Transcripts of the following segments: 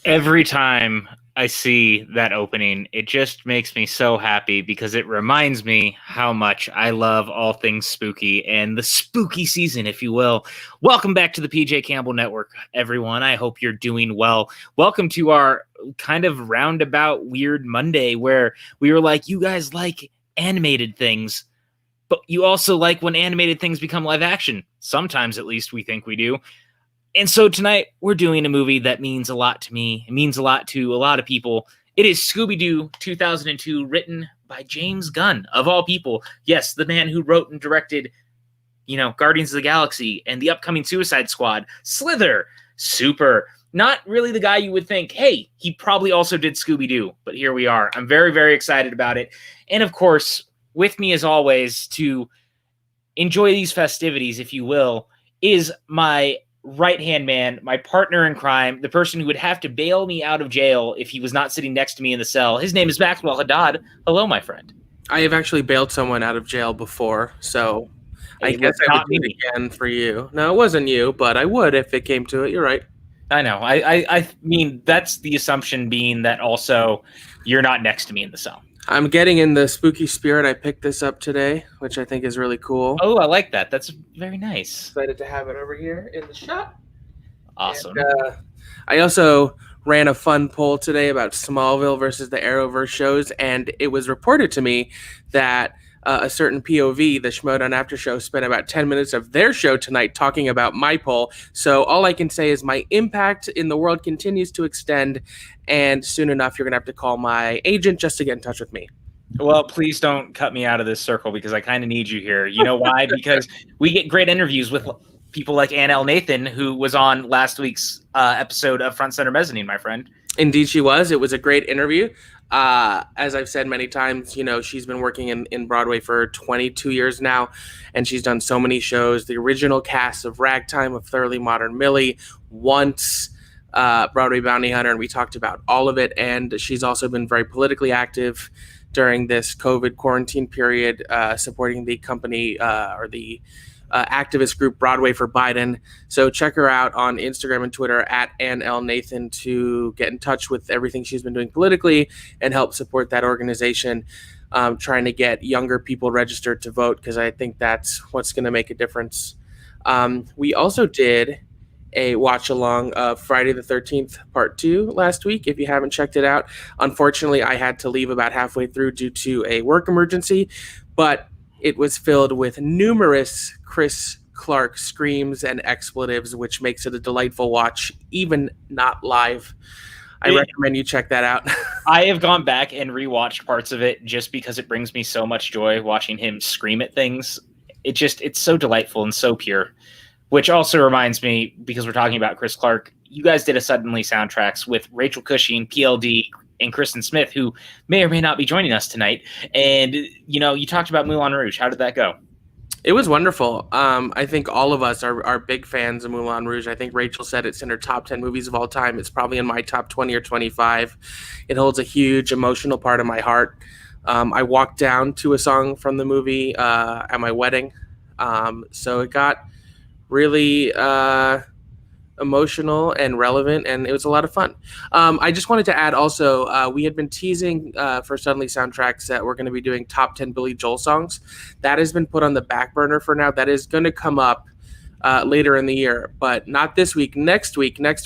Every time I see that opening, it just makes me so happy because it reminds me how much I love all things spooky and the spooky season, if you will. Welcome back to the PJ Campbell Network, everyone. I hope you're doing well. Welcome to our kind of roundabout weird Monday where we were like, you guys like animated things, but you also like when animated things become live action. Sometimes, at least, we think we do. And so tonight we're doing a movie that means a lot to me. It means a lot to a lot of people. It is Scooby-Doo 2002, written by James Gunn, of all people. Yes, the man who wrote and directed, Guardians of the Galaxy and the upcoming Suicide Squad, Slither, Super. Not really the guy you would think, hey, he probably also did Scooby-Doo, but here we are. I'm very, very excited about it. And of course, with me as always to enjoy these festivities, if you will, is my right-hand man, my partner in crime, the person who would have to bail me out of jail if he was not sitting next to me in the cell. His name is Maxwell Haddad. Hello, my friend. I have actually bailed someone out of jail before, so I guess I would do it again for you. No, it wasn't you, but I would if it came to it. You're right. I know. I mean, that's the assumption being that also you're not next to me in the cell. I'm getting in the spooky spirit. I picked this up today, which I think is really cool. Oh, I like that. That's very nice. Excited to have it over here in the shop. Awesome. And, I also ran a fun poll today about Smallville versus the Arrowverse shows, and it was reported to me that a certain POV, the Schmodown After Show, spent about 10 minutes of their show tonight talking about my poll. So all I can say is my impact in the world continues to extend, and soon enough, you're going to have to call my agent just to get in touch with me. Well, please don't cut me out of this circle because I kind of need you here. You know why? Because we get great interviews with people like Ann L. Nathan, who was on last week's episode of Front Center Mezzanine, my friend. Indeed, she was. It was a great interview. As I've said many times, she's been working in Broadway for 22 years now, and she's done so many shows. The original cast of Ragtime, of Thoroughly Modern Millie, Once, Broadway Bounty Hunter, and we talked about all of it. And she's also been very politically active during this COVID quarantine period, supporting the company or the activist group Broadway for Biden. So check her out on Instagram and Twitter at Ann L. Nathan to get in touch with everything she's been doing politically and help support that organization, trying to get younger people registered to vote, because I think that's what's going to make a difference. We also did a watch along of Friday the 13th Part 2 last week. If you haven't checked it out, unfortunately, I had to leave about halfway through due to a work emergency, but it was filled with numerous Chris Clark screams and expletives, which makes it a delightful watch, even not live. I recommend you check that out. I have gone back and rewatched parts of it just because it brings me so much joy watching him scream at things. It's so delightful and so pure, which also reminds me, because we're talking about Chris Clark, you guys did a Suddenly soundtracks with Rachel Cushing, PLD, and Kristen Smith, who may or may not be joining us tonight. And, you talked about Moulin Rouge. How did that go? It was wonderful. I think all of us are big fans of Moulin Rouge. I think Rachel said it's in her top 10 movies of all time. It's probably in my top 20 or 25. It holds a huge emotional part of my heart. I walked down to a song from the movie at my wedding. So it got really emotional and relevant, and it was a lot of fun. I just wanted to add also, we had been teasing for Suddenly Soundtracks that we're going to be doing top 10 Billy Joel songs. That has been put on the back burner for now. That is going to come up later in the year, but not this week. Next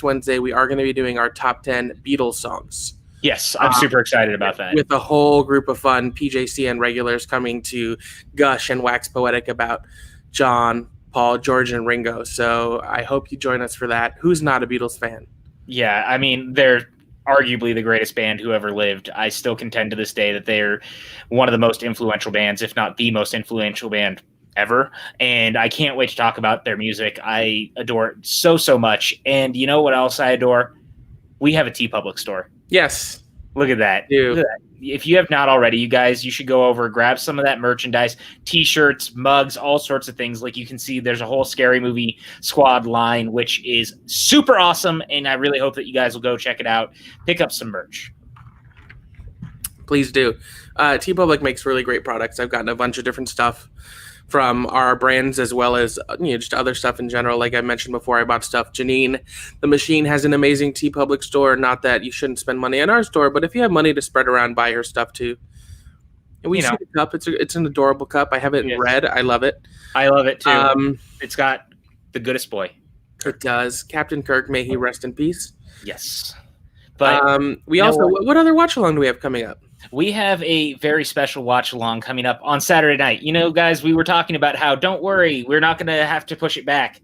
Wednesday, we are going to be doing our top 10 Beatles songs. Yes, I'm super excited about that. With a whole group of fun PJCN regulars coming to gush and wax poetic about John, Paul, George, and Ringo. So I hope you join us for that. Who's not a Beatles fan? Yeah, I mean, they're arguably the greatest band who ever lived. I still contend to this day that they're one of the most influential bands, if not the most influential band ever. And I can't wait to talk about their music. I adore it so much. And you know what else I adore? We have a TeePublic store. Yes. Look at that. Look at that. If you have not already, you guys, you should go over, grab some of that merchandise, T-shirts, mugs, all sorts of things. Like you can see, there's a whole Scary Movie Squad line, which is super awesome, and I really hope that you guys will go check it out. Pick up some merch. Please do. TeePublic makes really great products. I've gotten a bunch of different stuff from our brands as well as just other stuff in general. Like I mentioned before, I bought stuff. Janine, the Machine, has an amazing TeePublic store. Not that you shouldn't spend money on our store, but if you have money to spread around, buy her stuff too. And we see the cup. It's an adorable cup. I have it in red. I love it. I love it too. It's got the goodest boy. Kirk. It does. Captain Kirk, may he rest in peace. Yes. But we also, what other watch along do we have coming up? We have a very special watch along coming up on Saturday night. Guys, we were talking about how, don't worry, we're not going to have to push it back.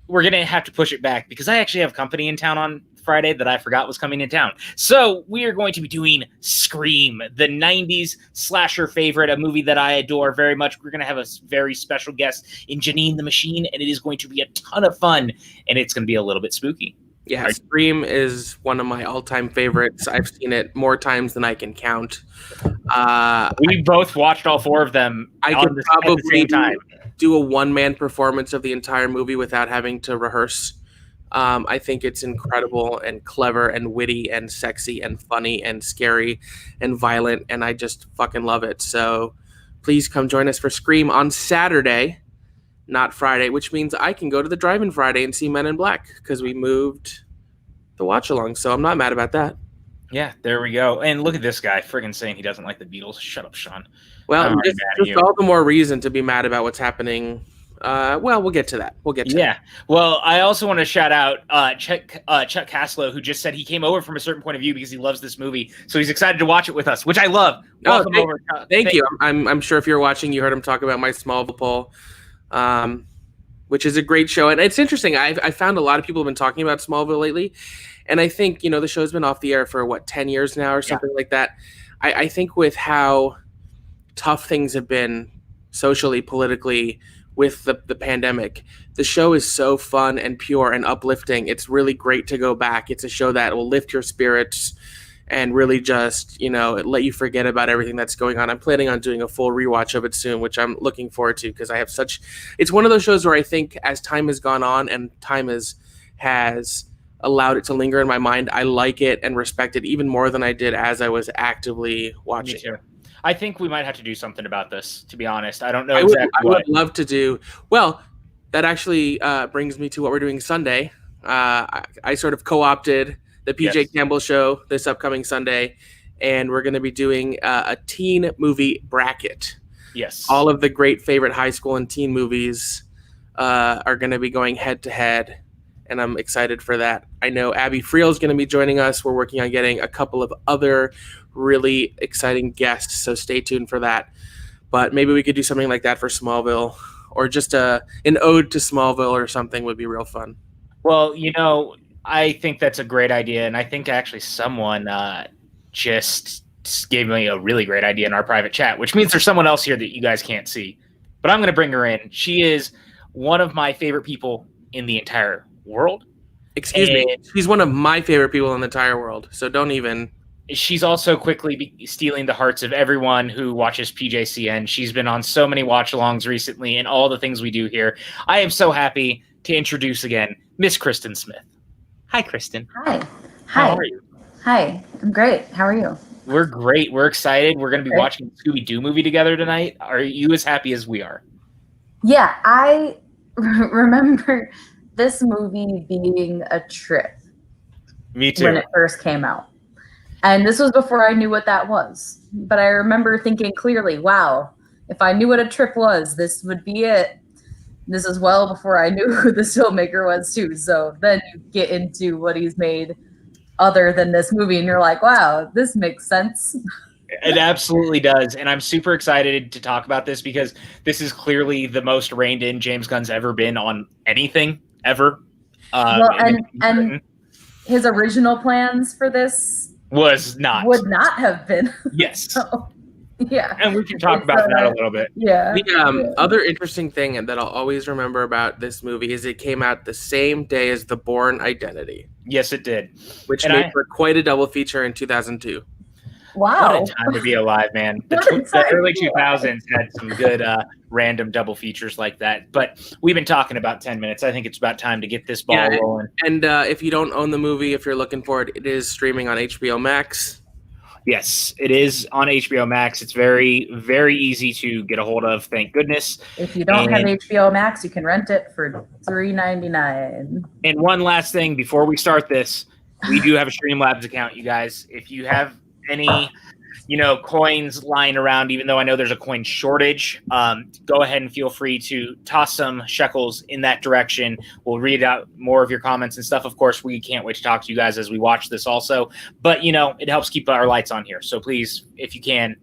We're going to have to push it back because I actually have company in town on Friday that I forgot was coming in town. So we are going to be doing Scream, the 90s slasher favorite, a movie that I adore very much. We're going to have a very special guest in Janine the Machine, and it is going to be a ton of fun, and it's going to be a little bit spooky. Yeah, Scream is one of my all-time favorites. I've seen it more times than I can count. We both watched all 4 of them at the same time. Do a one-man performance of the entire movie without having to rehearse. I think it's incredible and clever and witty and sexy and funny and scary and violent, and I just fucking love it. So please come join us for Scream on Saturday, not Friday, which means I can go to the drive-in Friday and see Men in Black because we moved the watch along. So I'm not mad about that. Yeah, there we go. And look at this guy friggin' saying he doesn't like the Beatles. Shut up, Sean. Well, just all the more reason to be mad about what's happening. We'll get to that. That. Well, I also want to shout out Chuck Caslow, who just said he came over from a certain point of view because he loves this movie. So he's excited to watch it with us, which I love. Welcome over. Thank you. I'm sure if you're watching, you heard him talk about my Smallville poll. Which is a great show. And it's interesting. I found a lot of people have been talking about Smallville lately. And I think, the show's been off the air for 10 years now or something like that. I think with how tough things have been socially, politically with the pandemic, the show is so fun and pure and uplifting. It's really great to go back. It's a show that will lift your spirits and really just, let you forget about everything that's going on. I'm planning on doing a full rewatch of it soon, which I'm looking forward to because I have it's one of those shows where I think as time has gone on and time has allowed it to linger in my mind, I like it and respect it even more than I did as I was actively watching it. I think we might have to do something about this, to be honest. I don't know I would love to do. Well, that actually brings me to what we're doing Sunday. I sort of co-opted the PJ Campbell show this upcoming Sunday, and we're going to be doing a teen movie bracket. Yes. All of the great favorite high school and teen movies are going to be going head to head, and I'm excited for that. I know Abby Friel is going to be joining us. We're working on getting a couple of other really exciting guests, so stay tuned for that. But maybe we could do something like that for Smallville, or just an ode to Smallville or something would be real fun. Well, I think that's a great idea, and I think actually someone just gave me a really great idea in our private chat, which means there's someone else here that you guys can't see. But I'm going to bring her in. She is one of my favorite people in the entire world. Excuse me. She's one of my favorite people in the entire world, so don't even... She's also quickly stealing the hearts of everyone who watches PJCN. She's been on so many watch-alongs recently and all the things we do here. I am so happy to introduce again Miss Kristen Smith. Hi, Kristen. Hi. How are you? Hi. I'm great. How are you? We're great. We're excited. We're going to be watching the Scooby-Doo movie together tonight. Are you as happy as we are? Yeah, I remember this movie being a trip. Me too. When it first came out. And this was before I knew what that was. But I remember thinking clearly, wow, if I knew what a trip was, this would be it. This is well before I knew who this filmmaker was too. So then you get into what he's made other than this movie and you're like, wow, this makes sense. It absolutely does. And I'm super excited to talk about this because this is clearly the most reined in James Gunn's ever been on anything ever. And his original plans for this would not have been. Yes. So, yeah. And we can talk about that a little bit. Yeah. The other interesting thing that I'll always remember about this movie is it came out the same day as The Bourne Identity. Yes, it did. Which made for quite a double feature in 2002. Wow. What a time to be alive, man. The early 2000s had some good random double features like that. But we've been talking about 10 minutes. I think it's about time to get this ball rolling. And if you don't own the movie, if you're looking for it, it is streaming on HBO Max. Yes, it is on HBO Max. It's very, very easy to get a hold of. Thank goodness. If you don't have HBO Max, you can rent it for $3.99. And one last thing before we start this, we do have a Streamlabs account, you guys. If you have any, coins lying around, even though I know there's a coin shortage, go ahead and feel free to toss some shekels in that direction. We'll read out more of your comments and stuff. Of course, we can't wait to talk to you guys as we watch this also. But, it helps keep our lights on here. So please, if you can,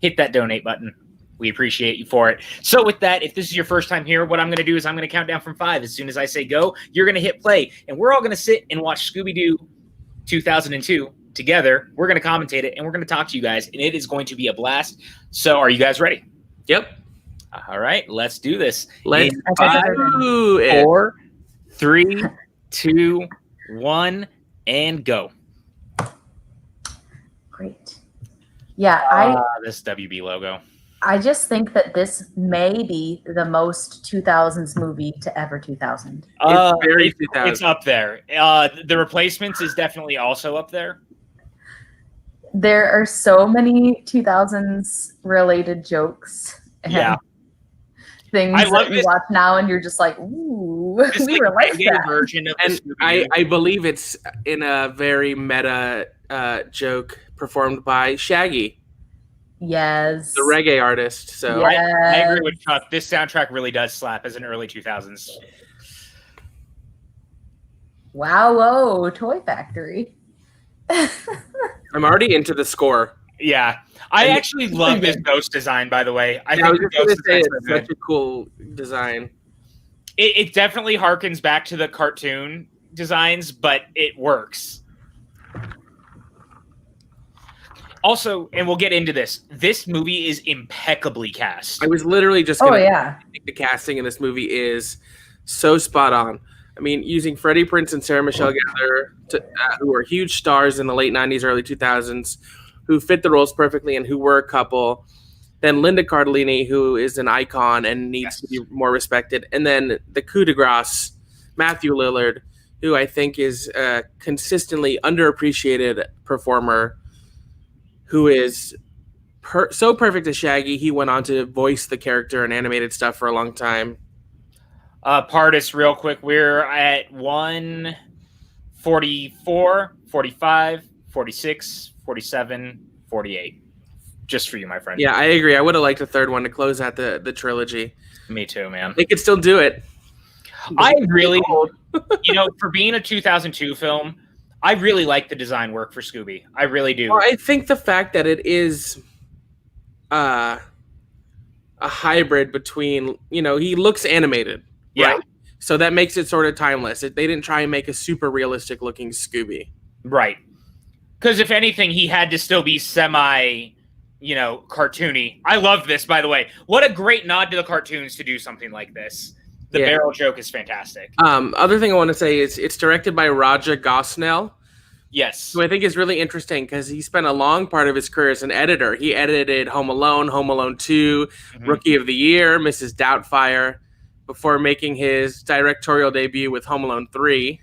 hit that donate button. We appreciate you for it. So with that, if this is your first time here, what I'm going to do is I'm going to count down from 5. As soon as I say go, you're going to hit play. And we're all going to sit and watch Scooby-Doo 2002 together. We're going to commentate it, and we're going to talk to you guys, and it is going to be a blast. So are you guys ready? Yep. All right, let's do this. Let's in 5, 4, 3, 2, 1, and go. Great. Yeah, this WB logo. I just think that this may be the most 2000s movie to ever 2000. It's very 2000. It's up there. The Replacements is definitely also up there. There are so many 2000s related jokes and things that you watch now, and you're just like, ooh, we were like that. Version of and I believe it's in a very meta joke performed by Shaggy. Yes. The reggae artist. So yes. I agree with Chuck. This soundtrack really does slap as an early 2000s. Wow, whoa, Toy Factory. I'm already into the score. Yeah. I actually love this ghost design, by the way. I was think just going to say it's such a cool design. It definitely harkens back to the cartoon designs, but it works. Also, and we'll get into this movie is impeccably cast. I was literally just going to I think the casting in this movie is so spot on. I mean, using Freddie Prinze and Sarah Michelle Gellar, who were huge stars in the late 90s, early 2000s, who fit the roles perfectly and who were a couple. Then Linda Cardellini, who is an icon and needs to be more respected. And then the coup de grace, Matthew Lillard, who I think is a consistently underappreciated performer, who is so perfect as Shaggy. He went on to voice the character in animated stuff for a long time. Pardis, real quick, we're at 144, 45, 46, 47, 48. Just for you, my friend. Yeah, I agree. I would have liked a third one to close out the trilogy. Me too, man. They could still do it. I really, for being a 2002 film, I really like the design work for Scooby. I really do. Well, I think the fact that it is a hybrid between, he looks animated. Yeah. Right? So that makes it sort of timeless. They didn't try and make a super realistic looking Scooby. Right. Because if anything, he had to still be semi, cartoony. I love this, by the way. What a great nod to the cartoons to do something like this. The barrel joke is fantastic. Other thing I want to say is it's directed by Raja Gosnell. Yes. Who I think is really interesting because he spent a long part of his career as an editor. He edited Home Alone 2, Rookie of the Year, Mrs. Doubtfire, before making his directorial debut with Home Alone 3.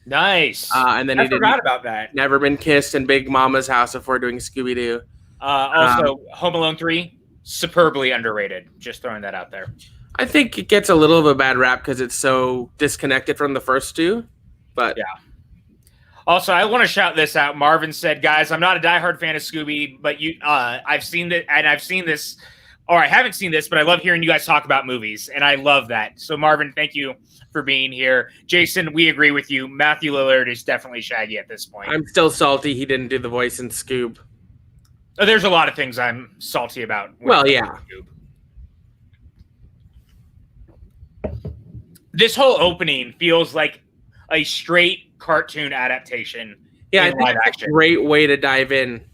Nice. And then I forgot about that. Never Been Kissed and Big Mama's House before doing Scooby-Doo. Also, Home Alone 3, superbly underrated. Just throwing that out there. I think it gets a little of a bad rap because it's so disconnected from the first two. But yeah. Also, I want to shout this out. Marvin said, guys, I'm not a diehard fan of Scooby, but I've seen this, or I haven't seen this, but I love hearing you guys talk about movies, and I love that. So, Marvin, thank you for being here. Jason, we agree with you. Matthew Lillard is definitely Shaggy at this point. I'm still salty he didn't do the voice in Scoob. Oh, there's a lot of things I'm salty about. Well, yeah. Scoob. This whole opening feels like a straight cartoon adaptation. Yeah, I think it's a great way to dive in.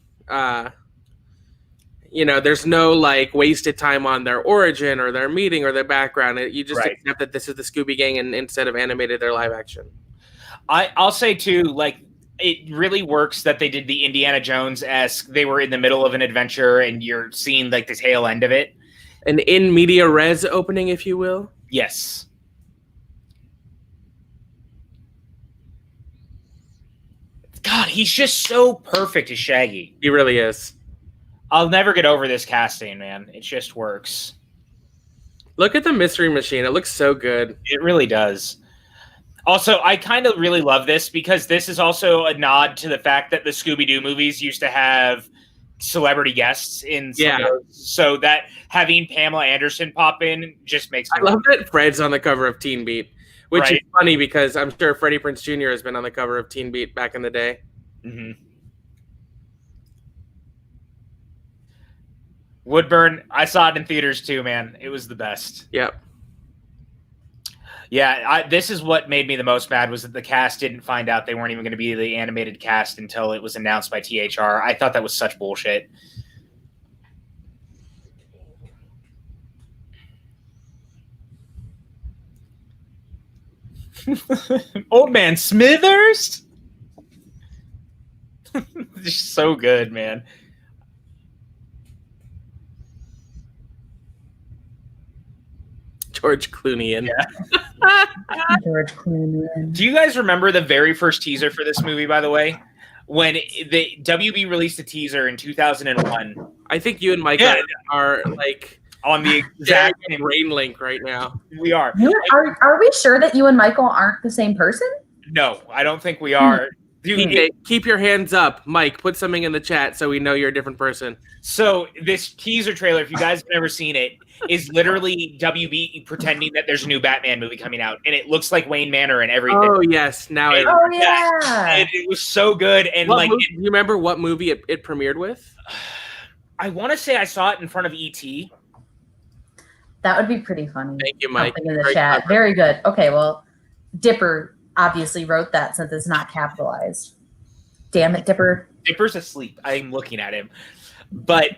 There's no wasted time on their origin or their meeting or their background. You just accept that this is the Scooby Gang, and instead of animated, they're live action. I'll say too, it really works that they did the Indiana Jones-esque. They were in the middle of an adventure, and you're seeing the tail end of it. An in media res opening, if you will. Yes. God, he's just so perfect as Shaggy. He really is. I'll never get over this casting, man. It just works. Look at the Mystery Machine. It looks so good. It really does. Also, I kind of really love this because this is also a nod to the fact that the Scooby-Doo movies used to have celebrity guests in some of those. So that having Pamela Anderson pop in just makes me love that Fred's on the cover of Teen Beat, which is funny because I'm sure Freddie Prinze Jr. has been on the cover of Teen Beat back in the day. Mm-hmm. Woodburn, I saw it in theaters too, man. It was the best. Yep. Yeah, this is what made me the most mad was that the cast didn't find out they weren't even going to be the animated cast until it was announced by THR. I thought that was such bullshit. Old Man Smithers? Just so good, man. George Clooney in. Yeah. George Clooney in. Do you guys remember the very first teaser for this movie, by the way? When the WB released a teaser in 2001. I think you and Mike are like on the exact brain link right now. We are. Are we sure that you and Michael aren't the same person? No, I don't think we are. Dude, keep your hands up. Mike, put something in the chat so we know you're a different person. So this teaser trailer, if you guys have never seen it, is literally WB pretending that there's a new Batman movie coming out, and it looks like Wayne Manor and everything. Oh yes, now yeah, it was so good. And do you remember what movie it premiered with? I want to say I saw it in front of E.T. That would be pretty funny. Thank you, Mike. In the chat, very good. Okay, well, Dipper obviously wrote that since it's not capitalized. Damn it, Dipper. Dipper's asleep. I'm looking at him. But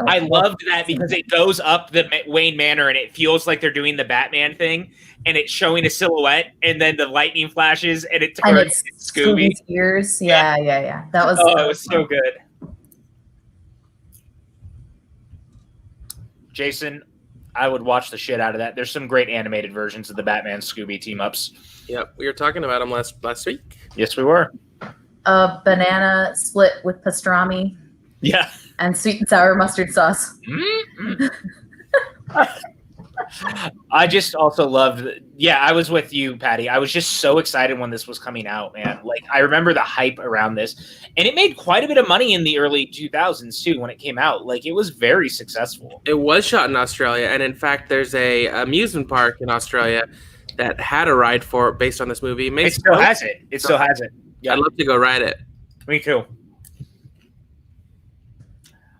I loved that because it goes up the Wayne Manor and it feels like they're doing the Batman thing and it's showing a silhouette and then the lightning flashes and it turns Scooby. Scooby's ears. Yeah. That was it was so good. Jason, I would watch the shit out of that. There's some great animated versions of the Batman Scooby team ups. Yep, we were talking about them last week. Yes, we were. A banana split with pastrami. Yeah. And sweet and sour mustard sauce. Mm-hmm. I just also loved I was with you, Patty. I was just so excited when this was coming out, man. Like, I remember the hype around this. And it made quite a bit of money in the early 2000s, too, when it came out. Like, it was very successful. It was shot in Australia. And, in fact, there's a amusement park in Australia that had a ride for it based on this movie. It still has it. It still has it. Yeah. I'd love to go ride it. Me too.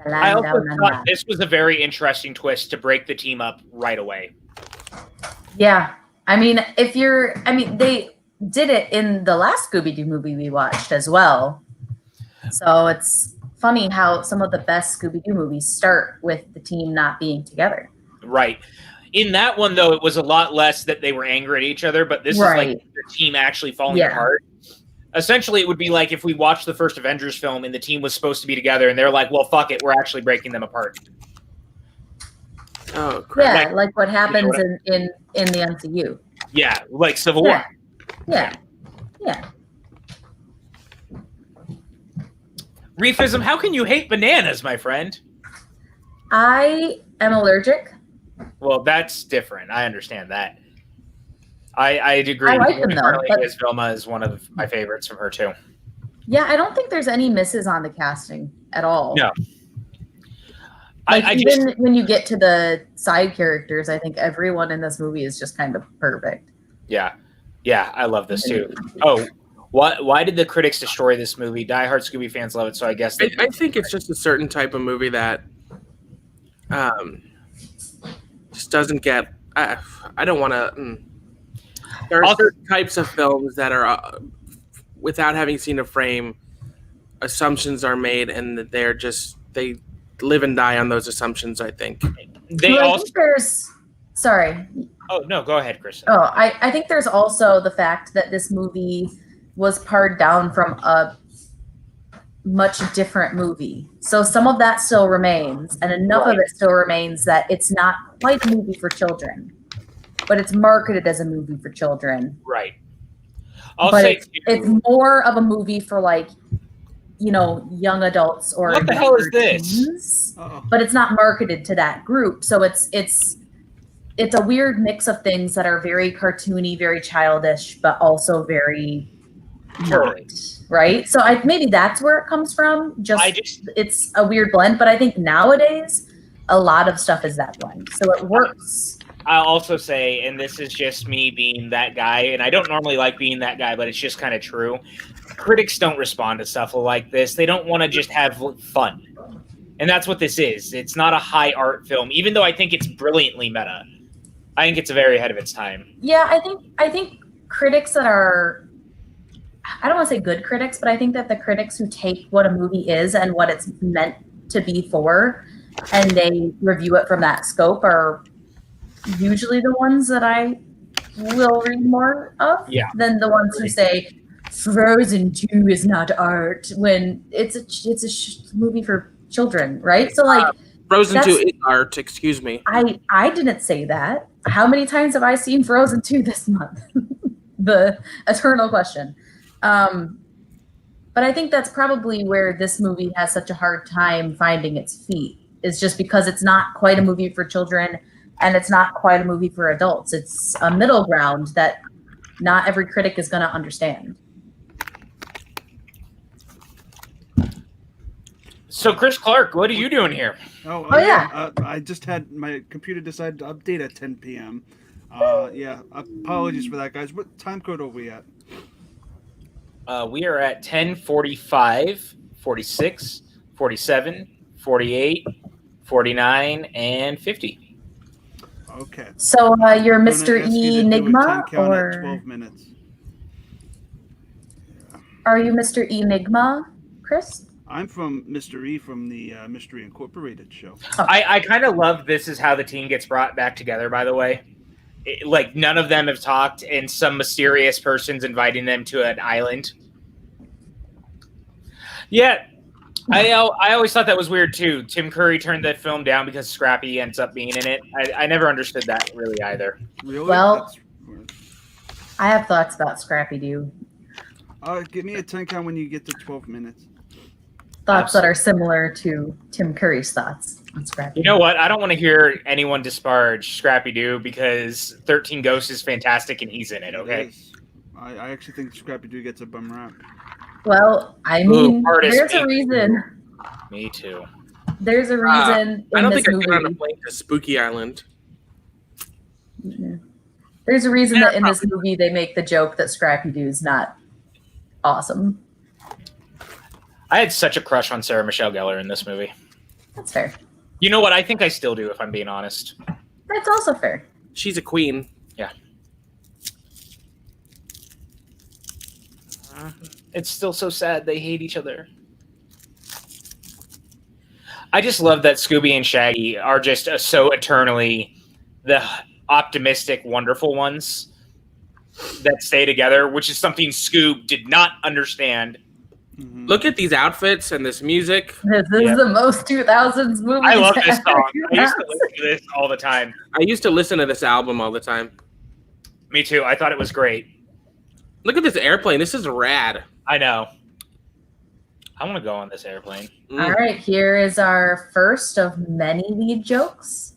I also thought this was a very interesting twist to break the team up right away. Yeah. I mean, they did it in the last Scooby-Doo movie we watched as well. So it's funny how some of the best Scooby-Doo movies start with the team not being together. Right. In that one, though, it was a lot less that they were angry at each other, but this is like the team actually falling apart. Essentially, it would be like if we watched the first Avengers film and the team was supposed to be together, and they're like, well, fuck it, we're actually breaking them apart. Oh, crap. Yeah, like what happens in the MCU. Yeah, like Civil War. Yeah. Reefism, how can you hate bananas, my friend? I am allergic. Well, that's different. I understand that. I agree. I like them, though. As Vilma is one of my favorites from her, too. Yeah, I don't think there's any misses on the casting at all. No. Like, when you get to the side characters, I think everyone in this movie is just kind of perfect. Yeah. Yeah, I love this, too. Oh, why did the critics destroy this movie? Die-hard Scooby fans love it, so I guess... I think it's just a certain type of movie that just doesn't get... I don't want to... There are certain types of films that are, without having seen a frame, assumptions are made, and they live and die on those assumptions, I think. Sorry. Oh, no, go ahead, Kristen. Oh, I think there's also the fact that this movie was pared down from a much different movie. So some of that still remains, and enough of it still remains that it's not quite a movie for children. But it's marketed as a movie for children. Right. I'll but say it's more of a movie for like, young adults or what the hell is this? teens, but it's not marketed to that group. So it's a weird mix of things that are very cartoony, very childish, but also very Totally. not, right? So maybe that's where it comes from. It's a weird blend, but I think nowadays a lot of stuff is that blend, so it works. I'll also say, and this is just me being that guy, and I don't normally like being that guy, but it's just kind of true. Critics don't respond to stuff like this. They don't want to just have fun. And that's what this is. It's not a high art film, even though I think it's brilliantly meta. I think it's very ahead of its time. Yeah, I think critics that are, I don't want to say good critics, but I think that the critics who take what a movie is and what it's meant to be for, and they review it from that scope are usually the ones that I will read more of than the ones who say Frozen 2 is not art when it's a movie for children, right? So like Frozen 2 is art, excuse me. I didn't say that. How many times have I seen Frozen 2 this month? The eternal question. But I think that's probably where this movie has such a hard time finding its feet, is just because it's not quite a movie for children and it's not quite a movie for adults. It's a middle ground that not every critic is going to understand. So, Chris Clark, what are you doing here? Yeah. I just had my computer decide to update at 10 p.m. Apologies for that, guys. What time code are we at? We are at 10:45, 46, 47, 48, 49, and 50. Okay. So you're Mr. E Enigma, or 12 minutes. Are you Mr. E Enigma, Chris? I'm from Mr. E from the Mystery Incorporated show. I kind of love this is how the team gets brought back together, by the way. Like, none of them have talked, and some mysterious person's inviting them to an island. Yeah, I always thought that was weird, too. Tim Curry turned that film down because Scrappy ends up being in it. I never understood that, really, either. Really? Well, I have thoughts about Scrappy-Doo. Give me a 10 count when you get to 12 minutes. Thoughts that are similar to Tim Curry's thoughts on Scrappy. You know what? I don't want to hear anyone disparage Scrappy-Doo because 13 Ghosts is fantastic and he's in it, okay? I actually think Scrappy-Doo gets a bum rap. Well, I mean, there's a reason. Me too. There's a reason I don't in this think movie. I got on a plane to Spooky Island. There's a reason that in this movie they make the joke that Scrappy-Doo is not awesome. I had such a crush on Sarah Michelle Gellar in this movie. That's fair. You know what? I think I still do, if I'm being honest. That's also fair. She's a queen. Yeah. It's still so sad they hate each other. I just love that Scooby and Shaggy are just so eternally the optimistic, wonderful ones that stay together, which is something Scoob did not understand. Mm-hmm. Look at these outfits and this music. This is the most 2000s movie. I love this song. I used to listen to this all the time. I used to listen to this album all the time. Me too. I thought it was great. Look at this airplane. This is rad. I know. I want to go on this airplane. All right, here is our first of many lead jokes.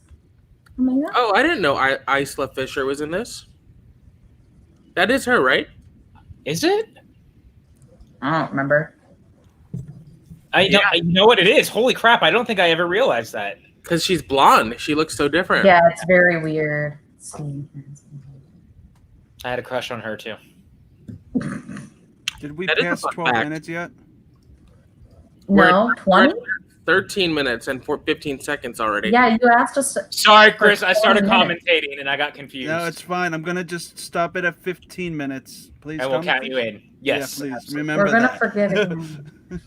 Oh my god. Oh, I didn't know Isla Fisher was in this. That is her, right? Is it? I don't remember. I know what it is. Holy crap, I don't think I ever realized that. Because she's blonde. She looks so different. Yeah, it's very weird. I had a crush on her, too. Did we pass 12 minutes yet? No, 20? 13 minutes and 15 seconds already. Yeah, you asked us. Sorry, Chris. I started commentating and I got confused. No, it's fine. I'm going to just stop it at 15 minutes. Please. I will count you in. Yes. Yeah, please. Absolutely. Remember We're going to that. forget it.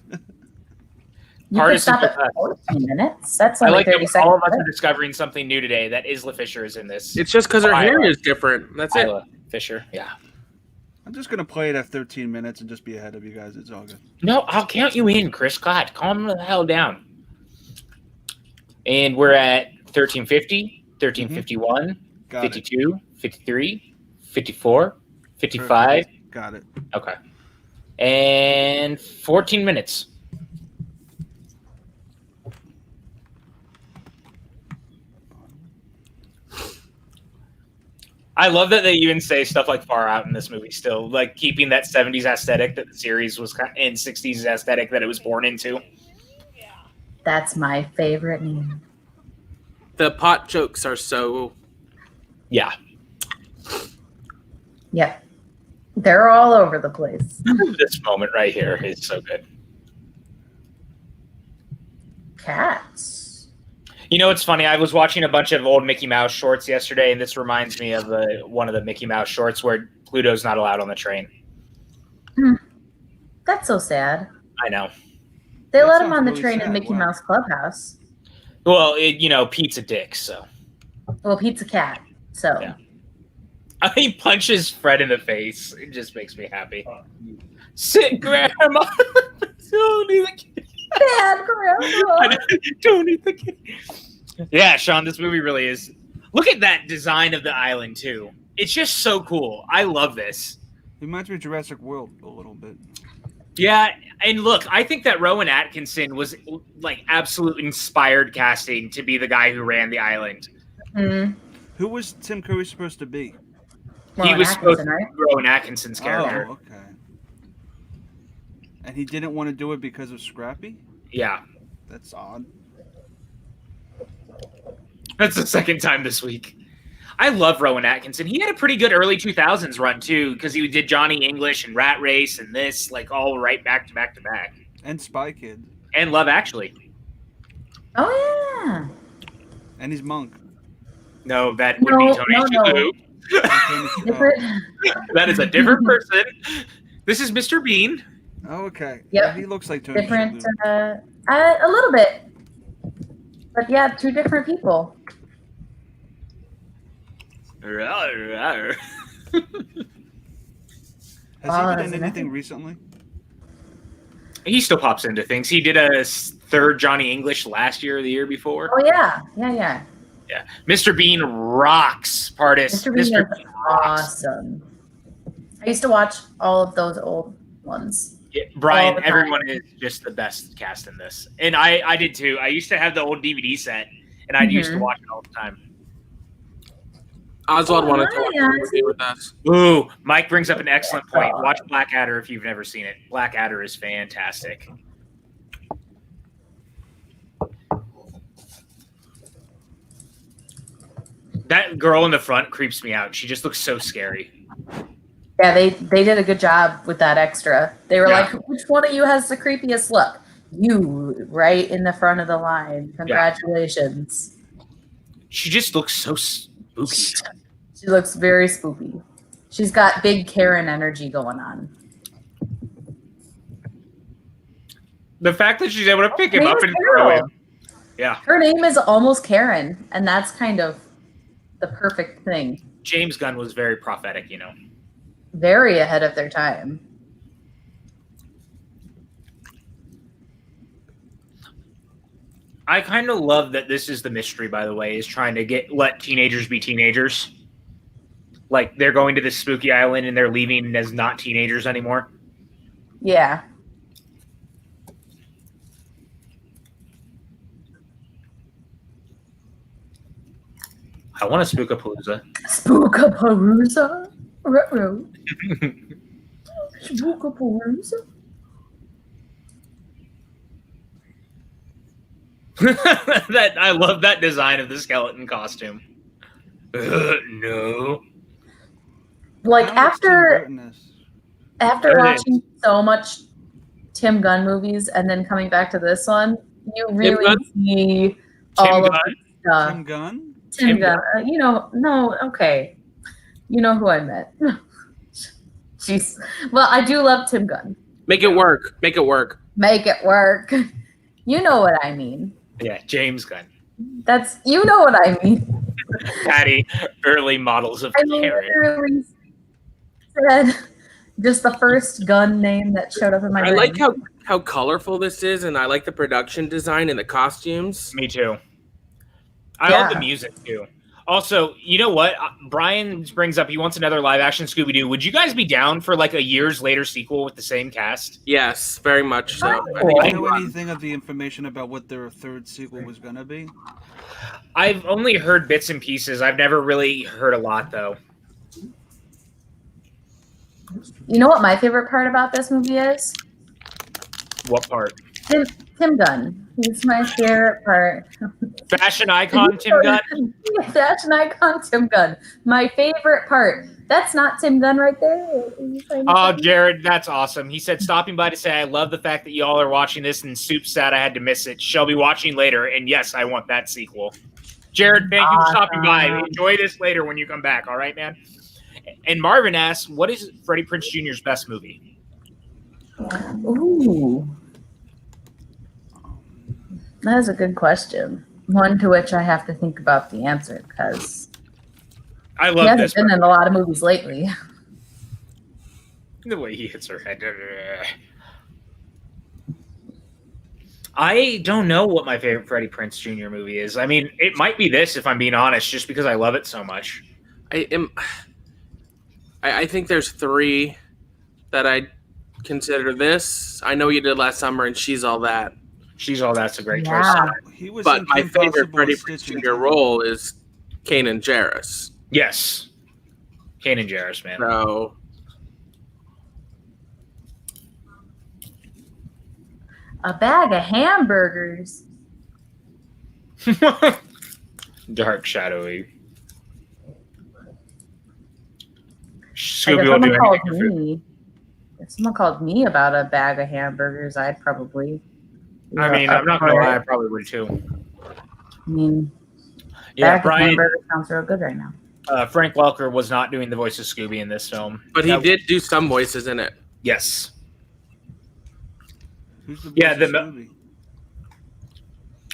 You could stop at 14 minutes. That's I only like 30 that seconds. all of us are discovering something new today, that Isla Fisher is in this. It's just because her hair is different. That's it. Isla Fisher, yeah. I'm just going to play it at 13 minutes and just be ahead of you guys. It's all good. No, I'll count you in, Chris. God, calm the hell down. And we're at 1350, 1351, 52, 53, 54, 55, Got it. Okay. And 14 minutes. I love that they even say stuff like far out in this movie still, like keeping that 70s aesthetic that the series was in 60s aesthetic that it was born into. That's my favorite name. The pot jokes are so... Yeah. Yep. They're all over the place. This moment right here is so good. Cats. You know, it's funny. I was watching a bunch of old Mickey Mouse shorts yesterday, and this reminds me of one of the Mickey Mouse shorts where Pluto's not allowed on the train. That's so sad. I know. They That let him sounds on the really train sad. at Mickey Wow. Mouse Clubhouse. Well, Pete's a dick, so. Well, Pete's a cat, so. Yeah. He punches Fred in the face. It just makes me happy. Sit, Grandma. Don't eat the kid. Bad grandma. Don't eat the kid. Yeah, Sean, this movie really is. Look at that design of the island, too. It's just so cool. I love this. It reminds me of Jurassic World a little bit. Yeah, and look, I think that Rowan Atkinson was like absolute inspired casting to be the guy who ran the island. Mm. Who was Tim Curry supposed to be? He was supposed to right? be Rowan Atkinson's character. Oh, okay. And he didn't want to do it because of Scrappy? Yeah, That's odd. that's the second time this week. I love Rowan Atkinson. He had a pretty good early 2000s run, too, because he did Johnny English and Rat Race and this, like, all right back to back to back. And Spy Kid. And Love Actually. Oh, yeah. And he's Monk. No, that would be Tony Shalhoub. Different. That is a different person. This is Mr. Bean. Oh, okay. Yep. Yeah, he looks like Tony Different, Shalhoub. a little bit. But yeah, two different people. Has he been in anything recently? He still pops into things. He did a third Johnny English last year or the year before. Oh, yeah. Yeah. Yeah. Mr. Bean rocks, Pardis. Mr. Bean is Bean rocks. awesome. I used to watch all of those old ones. Yeah, All Brian, the time. everyone is just the best cast in this. And I did too. I used to have the old DVD set, and I used to watch it all the time. Oswald wanted to hi, watch the movie with us. Ooh, Mike brings up an excellent point. Watch Blackadder if you've never seen it. Blackadder is fantastic. That girl in the front creeps me out. She just looks so scary. Yeah, they did a good job with that extra. They were Yeah. like, which one of you has the creepiest look? You, right in the front of the line. Congratulations. She just looks so spooky. She looks very spooky. She's got big Karen energy going on. The fact that she's able to pick him Her up name and is throw Carol. him. Yeah. Her name is almost Karen, and that's kind of the perfect thing. James Gunn was very prophetic, you know. Very ahead of their time. I kind of love that this is the mystery, by the way, is trying to let teenagers be teenagers. Like, they're going to this spooky island and they're leaving as not teenagers anymore. Yeah. I want a Spookapalooza. Spookapalooza? Ruh-roh. Spookapalooza? That I love that design of the skeleton costume. No. Like, How much Tim after Burton is? after watching so much Tim Gunn movies and then coming back to this one, you really Gunn? see Tim all of Gunn? the stuff. Tim Gunn? Tim Gunn. No, okay. You know who I meant. Jeez. Well, I do love Tim Gunn. Make it work. Make it work. Make it work. You know what I mean. Yeah, James Gunn. You know what I mean. Patty, early models of I Karen. literally said just the first Gunn name that showed up in my I brain. like how colorful this is, and I like the production design and the costumes. Me too. I Yeah. love the music too. Also, you know what? Brian brings up he wants another live action Scooby-Doo. Would you guys be down for like a years later sequel with the same cast? Yes, very much so. Oh. I think Do you know anything of the information about what their third sequel was going to be? I've only heard bits and pieces. I've never really heard a lot, though. You know what my favorite part about this movie is? What part? Tim Gunn. He's my favorite part. Fashion icon Tim Gunn? Fashion icon Tim Gunn. My favorite part. That's not Tim Gunn right there. Oh, Jared, that's awesome. He said, stopping by to say, I love the fact that y'all are watching this, and Soup's sad I had to miss it. Shall be watching later, and yes, I want that sequel. Jared, thank you for stopping by. Enjoy this later when you come back, all right, man? And Marvin asks, what is Freddie Prinze Jr.'s best movie? Ooh. That is a good question. One to which I have to think about the answer because I he love hasn't this. been in a lot of movies lately. The way he hits her head. I don't know what my favorite Freddie Prinze Jr. movie is. I mean, it might be this if I'm being honest, just because I love it so much. I think there's three that I consider this. I Know You Did Last Summer and She's All That. She's All That's a great choice. Yeah. He was But in my Kim favorite Possible Freddie and Prinze Stitch Jr. role is Kanan Jarrus. Yes. Kane and Jarrus, man. So A bag of hamburgers. Dark, shadowy. Like Scooby if will do someone called anything for food. me, if someone called me about a bag of hamburgers, I'd probably. I mean, I'm not gonna lie, I probably would too. I mean, Yeah, bag of Brian. hamburgers sounds real good right now. Frank Welker was not doing the voice of Scooby in this film, but he did do some voices in it. Yes. Who's the Yeah, voice of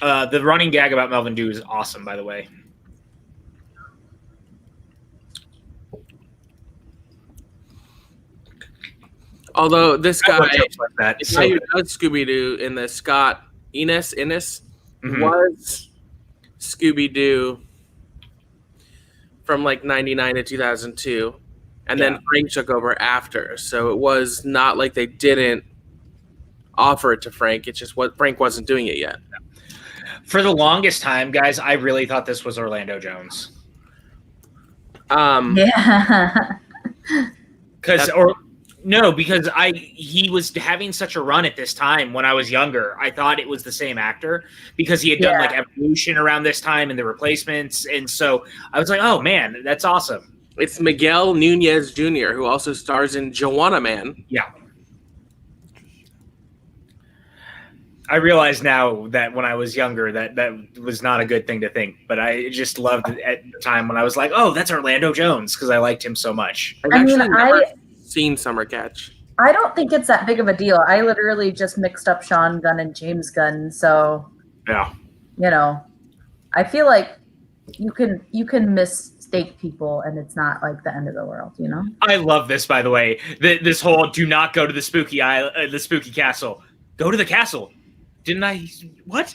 Scooby? The running gag about Melvin Dew is awesome, by the way. Although this I guy, love jokes like that. the So guy who good. does Scooby-Doo in the Scott Innes Mhm. was Scooby-Doo from like 99 to 2002. And Yeah. then Frank took over after. So it was not like they didn't offer it to Frank. It's just what Frank wasn't doing it yet. For the longest time, guys, I really thought this was Orlando Jones. Yeah. Because he was having such a run at this time when I was younger. I thought it was the same actor because he had done like Evolution around this time and The Replacements, and so I was like, "Oh man, that's awesome." It's Miguel Nunez Jr., who also stars in Joanna Man. Yeah. I realize now that when I was younger that was not a good thing to think, but I just loved it at the time when I was like, "Oh, that's Orlando Jones," because I liked him so much. I've actually never seen Summer Catch. I don't think it's that big of a deal. I literally just mixed up Sean Gunn and James Gunn, so Yeah. you know, I feel like you can mistake people, and it's not like the end of the world, you know. I love this, by the way. This whole "do not go to the spooky the spooky castle." Go to the castle. Didn't I? What?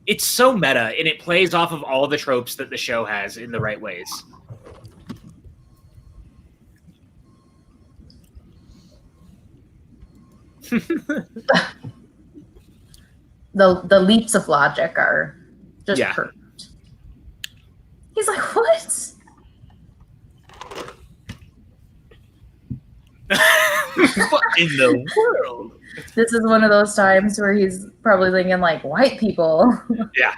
It's so meta, and it plays off of all the tropes that the show has in the right ways. The leaps of logic are just perfect. He's like, what? What in the world? This is one of those times where he's probably thinking like white people. Yeah.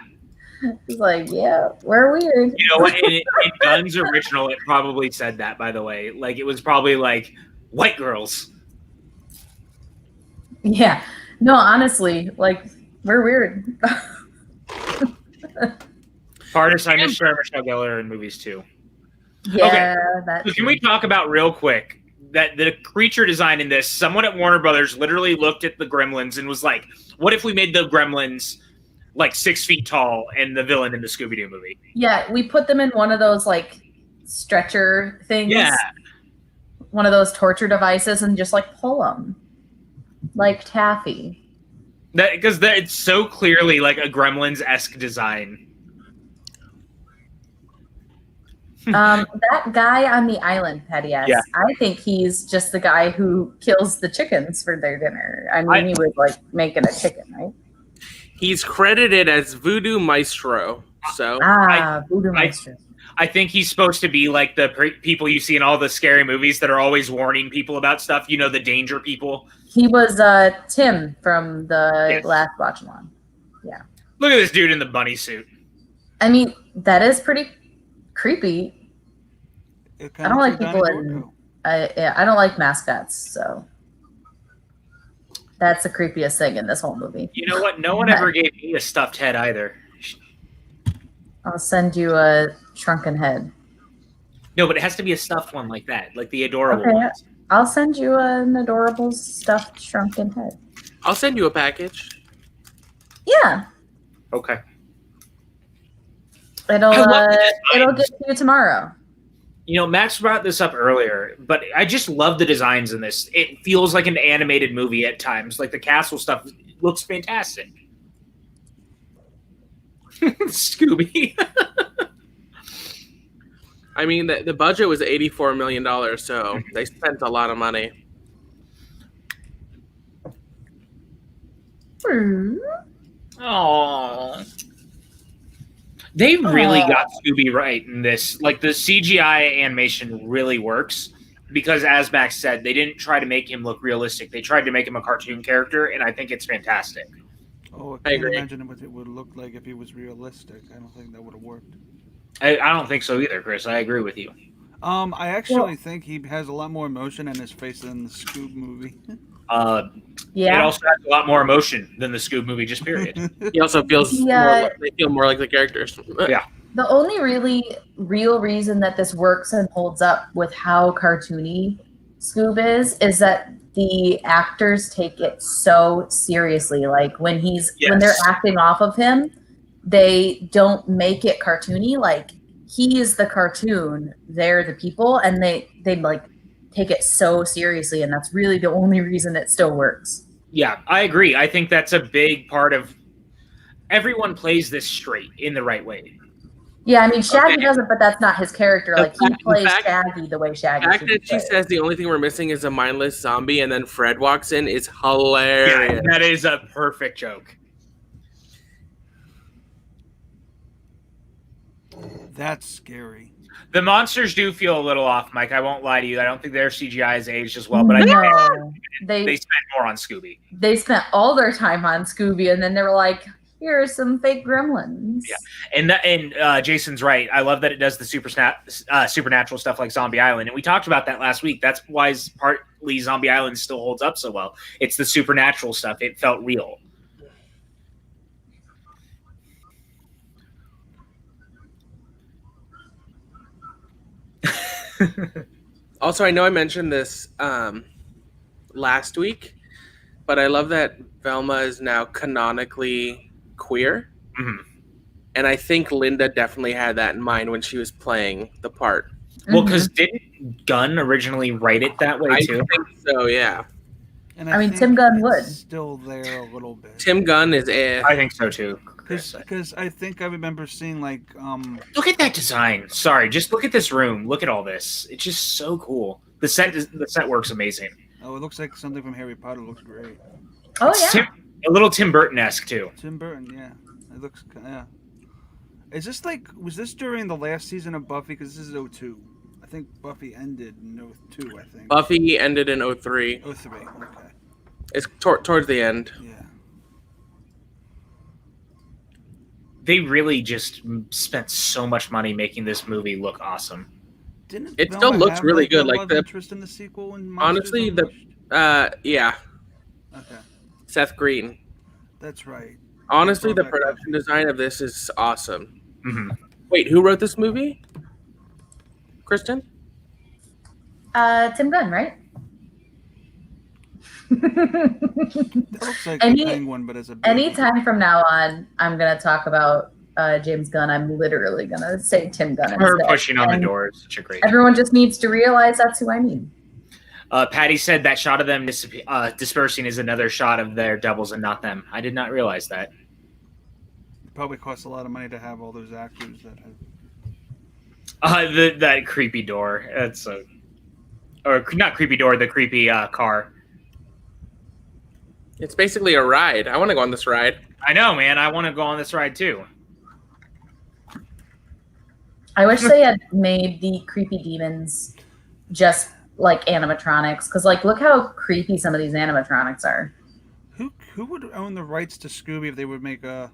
He's like, yeah, we're weird. You know what? In Gunn's original, it probably said that, by the way. Like, it was probably like, white girls. Yeah. No, honestly, like, we're weird. Hardest I miss Michelle Gellar in movies, too. Yeah, okay. that's So can we talk about real quick that the creature design in this, someone at Warner Brothers literally looked at the Gremlins and was like, what if we made the Gremlins like 6 feet tall and the villain in the Scooby-Doo movie? Yeah, we put them in one of those like stretcher things. Yeah. One of those torture devices and just like pull them like taffy. Because it's so clearly like a Gremlins-esque design. That guy on the island, Patty S. Yeah. I think he's just the guy who kills the chickens for their dinner. I mean, he would like make it a chicken, right? He's credited as Voodoo Maestro. So Voodoo Maestro. I think he's supposed to be like the people you see in all the scary movies that are always warning people about stuff. You know, the danger people. He was Tim from the last watch along. Yeah. Look at this dude in the bunny suit. I mean, that is pretty creepy. I don't like people in. I don't like mascots, so that's the creepiest thing in this whole movie. You know what? No one ever gave me a stuffed head either. I'll send you a shrunken head. No, but it has to be a stuffed one like that, like the adorable ones. I'll send you an adorable stuffed shrunken head. I'll send you a package. Yeah. Okay. It'll get to you tomorrow. You know, Max brought this up earlier, but I just love the designs in this. It feels like an animated movie at times. Like the castle stuff looks fantastic. Scooby. I mean, the budget was $84 million, so they spent a lot of money. Aww. They really got Scooby right in this. Like, the CGI animation really works because, as Max said, they didn't try to make him look realistic. They tried to make him a cartoon character, and I think it's fantastic. Oh, I can't imagine what it would look like if he was realistic. I don't think that would have worked. I don't think so either, Chris. I agree with you. I actually think he has a lot more emotion in his face than the Scoob movie. It also has a lot more emotion than the Scoob movie, just period. He also feels they feel more like the characters. Yeah. The only really real reason that this works and holds up with how cartoony Scoob is that the actors take it so seriously. Like when they're acting off of him, they don't make it cartoony. Like he is the cartoon, they're the people, and they like take it so seriously, and that's really the only reason it still works. Yeah, I agree. I think that's a big part of everyone plays this straight in the right way. Yeah, I mean Shaggy doesn't, but that's not his character. Like he plays Shaggy the way Shaggy. The fact that she says the only thing we're missing is a mindless zombie, and then Fred walks in is hilarious. Yeah, that is a perfect joke. That's scary. The monsters do feel a little off, Mike. I won't lie to you. I don't think their CGI has aged as well, but I think they spent more on Scooby. They spent all their time on Scooby, and then they were like, here are some fake gremlins. Yeah, and Jason's right. I love that it does the supernatural stuff like Zombie Island, and we talked about that last week. That's why partly Zombie Island still holds up so well. It's the supernatural stuff. It felt real. Also, I know I mentioned this last week, but I love that Velma is now canonically queer. Mm-hmm. And I think Linda definitely had that in mind when she was playing the part. Well, because didn't Gunn originally write it that way too? I think so, yeah. And I mean, Tim Gunn would. Still there a little bit. Tim Gunn is I think so too. Because I think I remember seeing like look at that design. Sorry, just look at this room. Look at all this. It's just so cool. The set works amazing. Oh, it looks like something from Harry Potter. Looks great. Oh yeah. A little Tim Burton-esque too. Tim Burton, yeah. It looks Is this was this during the last season of Buffy? Because this is 2002. I think Buffy ended in 2002, I think. Buffy ended in 2003. 2003, okay. It's towards the end. Yeah. They really just spent so much money making this movie look awesome. It still looks really good. Like the interest in the sequel and honestly, yeah. Okay. Seth Green. That's right. Honestly, the production design of this is awesome. Mm-hmm. Wait, who wrote this movie? Kristen? Tim Gunn, right? That looks like a penguin, but as a anytime from now on, I'm gonna talk about James Gunn. I'm literally gonna say Tim Gunn. Her pushing on the door is such a great. Everyone just needs to realize that's who I mean. Patty said that shot of them dispersing is another shot of their doubles and not them. I did not realize that. It probably costs a lot of money to have all those actors that That creepy door. That's or not creepy door. The creepy car. It's basically a ride. I want to go on this ride. I know, man. I want to go on this ride too. I wish they had made the creepy demons just like animatronics, because like look how creepy some of these animatronics are. Who would own the rights to Scooby if they would make a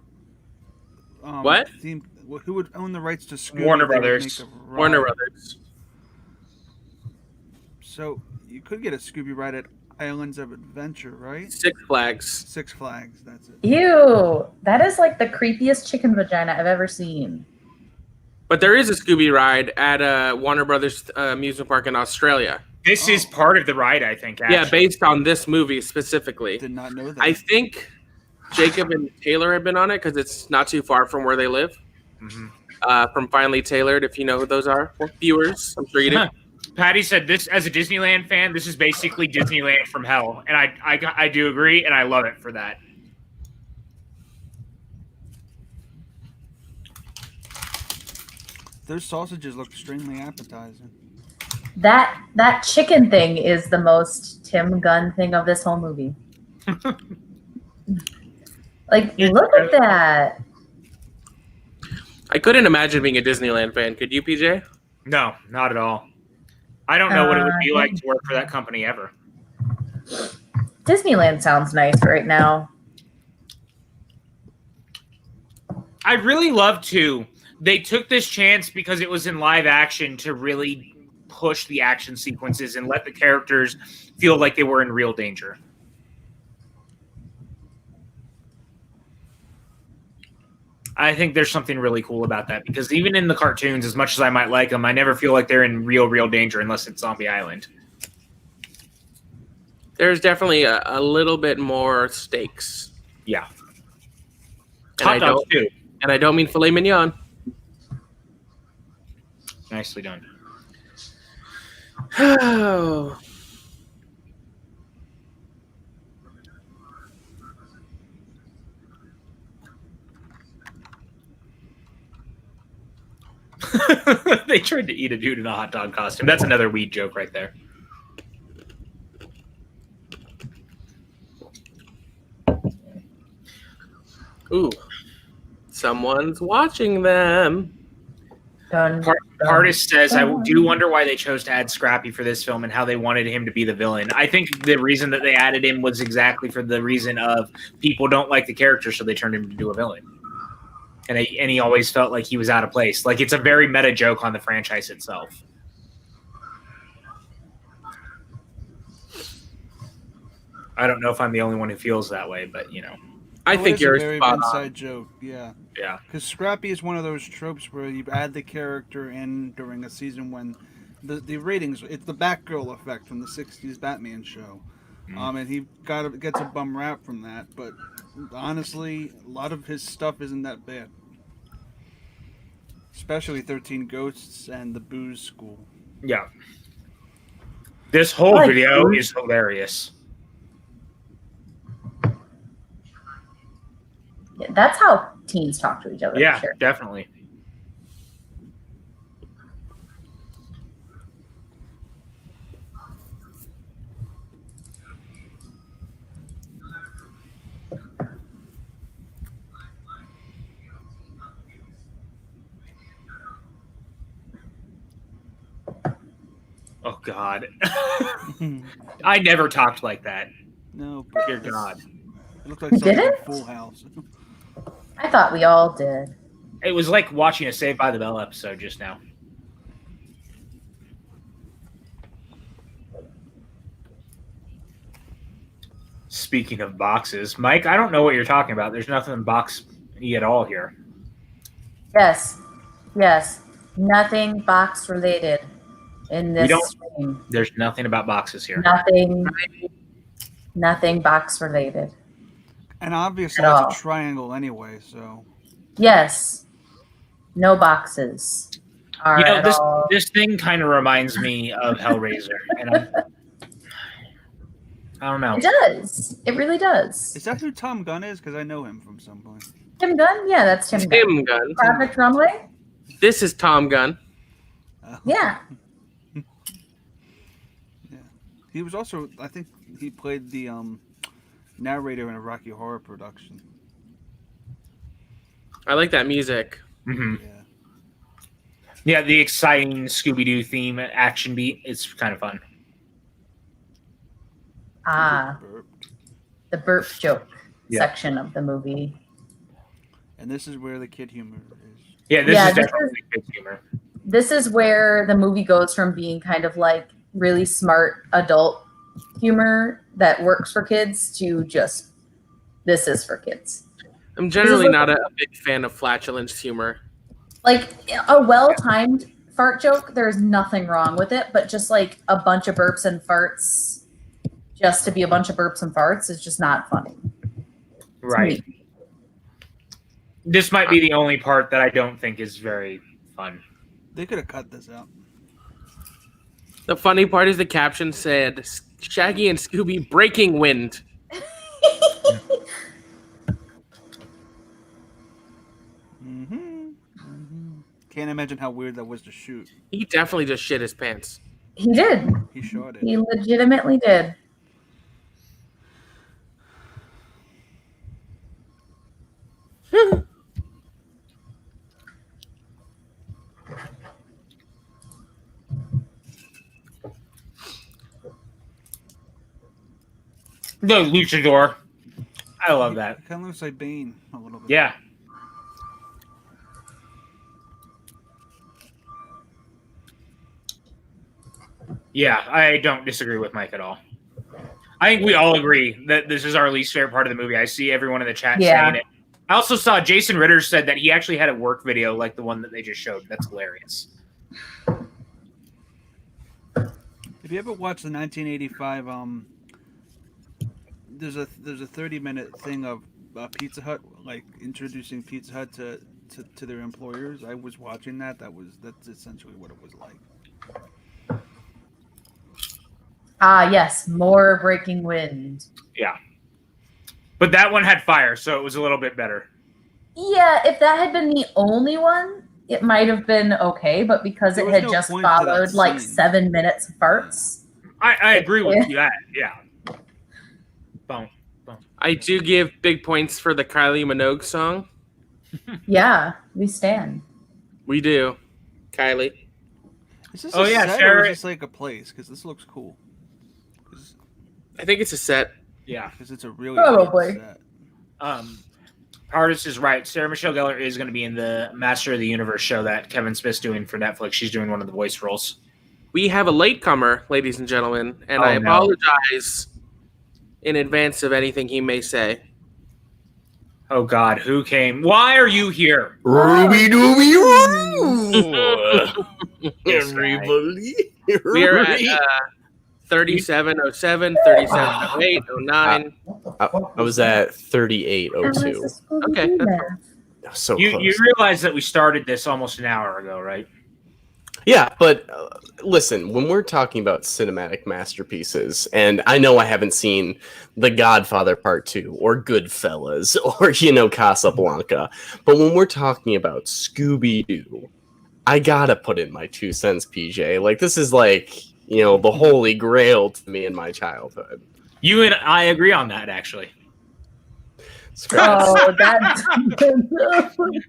what? Theme, who would own the rights to Scooby? Warner Brothers. Warner Brothers. So you could get a Scooby ride at Islands of Adventure, right? Six Flags. Six Flags, that's it. Ew, that is like the creepiest chicken vagina I've ever seen. But there is a Scooby ride at Warner Brothers amusement park in Australia. This is part of the ride, I think. Actually. Yeah, based on this movie specifically. Did not know that. I think Jacob and Taylor have been on it because it's not too far from where they live. Mm-hmm. From Finally Tailored, if you know who those are. Well, viewers, I'm sure you do. Patty said this as a Disneyland fan. This is basically Disneyland from hell, and I do agree, and I love it for that. Those sausages look extremely appetizing. That chicken thing is the most Tim Gunn thing of this whole movie. Like, look at that. I couldn't imagine being a Disneyland fan. Could you, PJ? No, not at all. I don't know what it would be like to work for that company ever. Disneyland sounds nice right now. I'd really love to. They took this chance because it was in live action to really push the action sequences and let the characters feel like they were in real danger. I think there's something really cool about that because even in the cartoons, as much as I might like them, I never feel like they're in real danger unless it's Zombie Island. There's definitely a little bit more stakes. Yeah. Hot dogs too. And I don't mean filet mignon. Nicely done. Oh. They tried to eat a dude in a hot dog costume. That's another weed joke right there. Ooh. Someone's watching them. Hardest says, I do wonder why they chose to add Scrappy for this film and how they wanted him to be the villain. I think the reason that they added him was exactly for the reason of people don't like the character, so they turned him into a villain. And he always felt like he was out of place. Like, it's a very meta joke on the franchise itself. I don't know if I'm the only one who feels that way, but, you know. I think you're a very inside joke, yeah. Yeah. Because Scrappy is one of those tropes where you add the character in during a season when the ratings, it's the Batgirl effect from the 60s Batman show. And he gets a bum rap from that, but honestly, a lot of his stuff isn't that bad. Especially 13 Ghosts and the Booze School. Yeah. This whole video is hilarious. That's how teens talk to each other. Yeah, for sure. Definitely. Oh, God. I never talked like that. No, Dear God. It looked like something Didn't? like Full House. I thought we all did. It was like watching a Saved by the Bell episode just now. Speaking of boxes, Mike, I don't know what you're talking about. There's nothing box-y at all here. Yes. Nothing box related in this stream. There's nothing about boxes here. Nothing box related. And obviously At all. it's a triangle anyway, so... Yes. No boxes. You know, this thing kind of reminds me of Hellraiser. And I don't know. It does. It really does. Is that who Tom Gunn is? Because I know him from some point. Tim Gunn? Yeah, that's Tim Gunn. Tim Gunn. Project Runway? This is Tom Gunn. Yeah. Yeah. He was also, I think, he played the narrator in a Rocky Horror production. I like that music. Mm-hmm. Yeah. Yeah, the exciting Scooby-Doo theme action beat. It's kind of fun. Burped. The burp joke Yeah. section of the movie. And this is where the kid humor is. Yeah, this Yeah, is this definitely good humor. This is where the movie goes from being kind of like really smart adult humor that works for kids to just this is for kids. I'm generally not a big fan of flatulence humor. Like a well-timed fart joke, there's nothing wrong with it, but just like a bunch of burps and farts just to be a bunch of burps and farts is just not funny. Right. This might be the only part that I don't think is very fun. They could have cut this out. The funny part is the caption said, Shaggy and Scooby breaking wind. Can't imagine how weird that was to shoot. He definitely just shit his pants. He did. He shot it. He legitimately did. The luchador. I love that. It kind of looks like Bane a little bit. Yeah. Yeah, I don't disagree with Mike at all. I think we all agree that this is our least favorite part of the movie. I see everyone in the chat saying it. I also saw Jason Ritter said that he actually had a work video like the one that they just showed. That's hilarious. If you ever watched the 1985, there's a 30-minute thing of Pizza Hut, like introducing Pizza Hut to their employers. I was watching that. That's essentially what it was like. Yes, more breaking wind. Yeah. But that one had fire, so it was a little bit better. Yeah, if that had been the only one, it might have been okay, but because it had just followed like 7 minutes of farts. I agree with you that, yeah. Boom. I do give big points for the Kylie Minogue song. Yeah, we stand. We do. Kylie. Is this a set or is this like a place? Because this looks cool. I think it's a set. Yeah. Because it's a really probably set. Artist is right. Sarah Michelle Gellar is going to be in the Master of the Universe show that Kevin Smith's doing for Netflix. She's doing one of the voice roles. We have a latecomer, ladies and gentlemen, and I apologize in advance of anything he may say. Oh, God. Who came? Why are you here? Ruby Dooby Roo! Everybody. We are at 3707, 3708, 09. I was at 3802. Okay. So you close. You realize that we started this almost an hour ago, right? Yeah, but listen, when we're talking about cinematic masterpieces, and I know I haven't seen The Godfather Part 2 or Goodfellas or, Casablanca, but when we're talking about Scooby-Doo, I gotta put in my 2 cents, PJ. Like, this is like, the holy grail to me in my childhood. You and I agree on that, actually. Oh, that's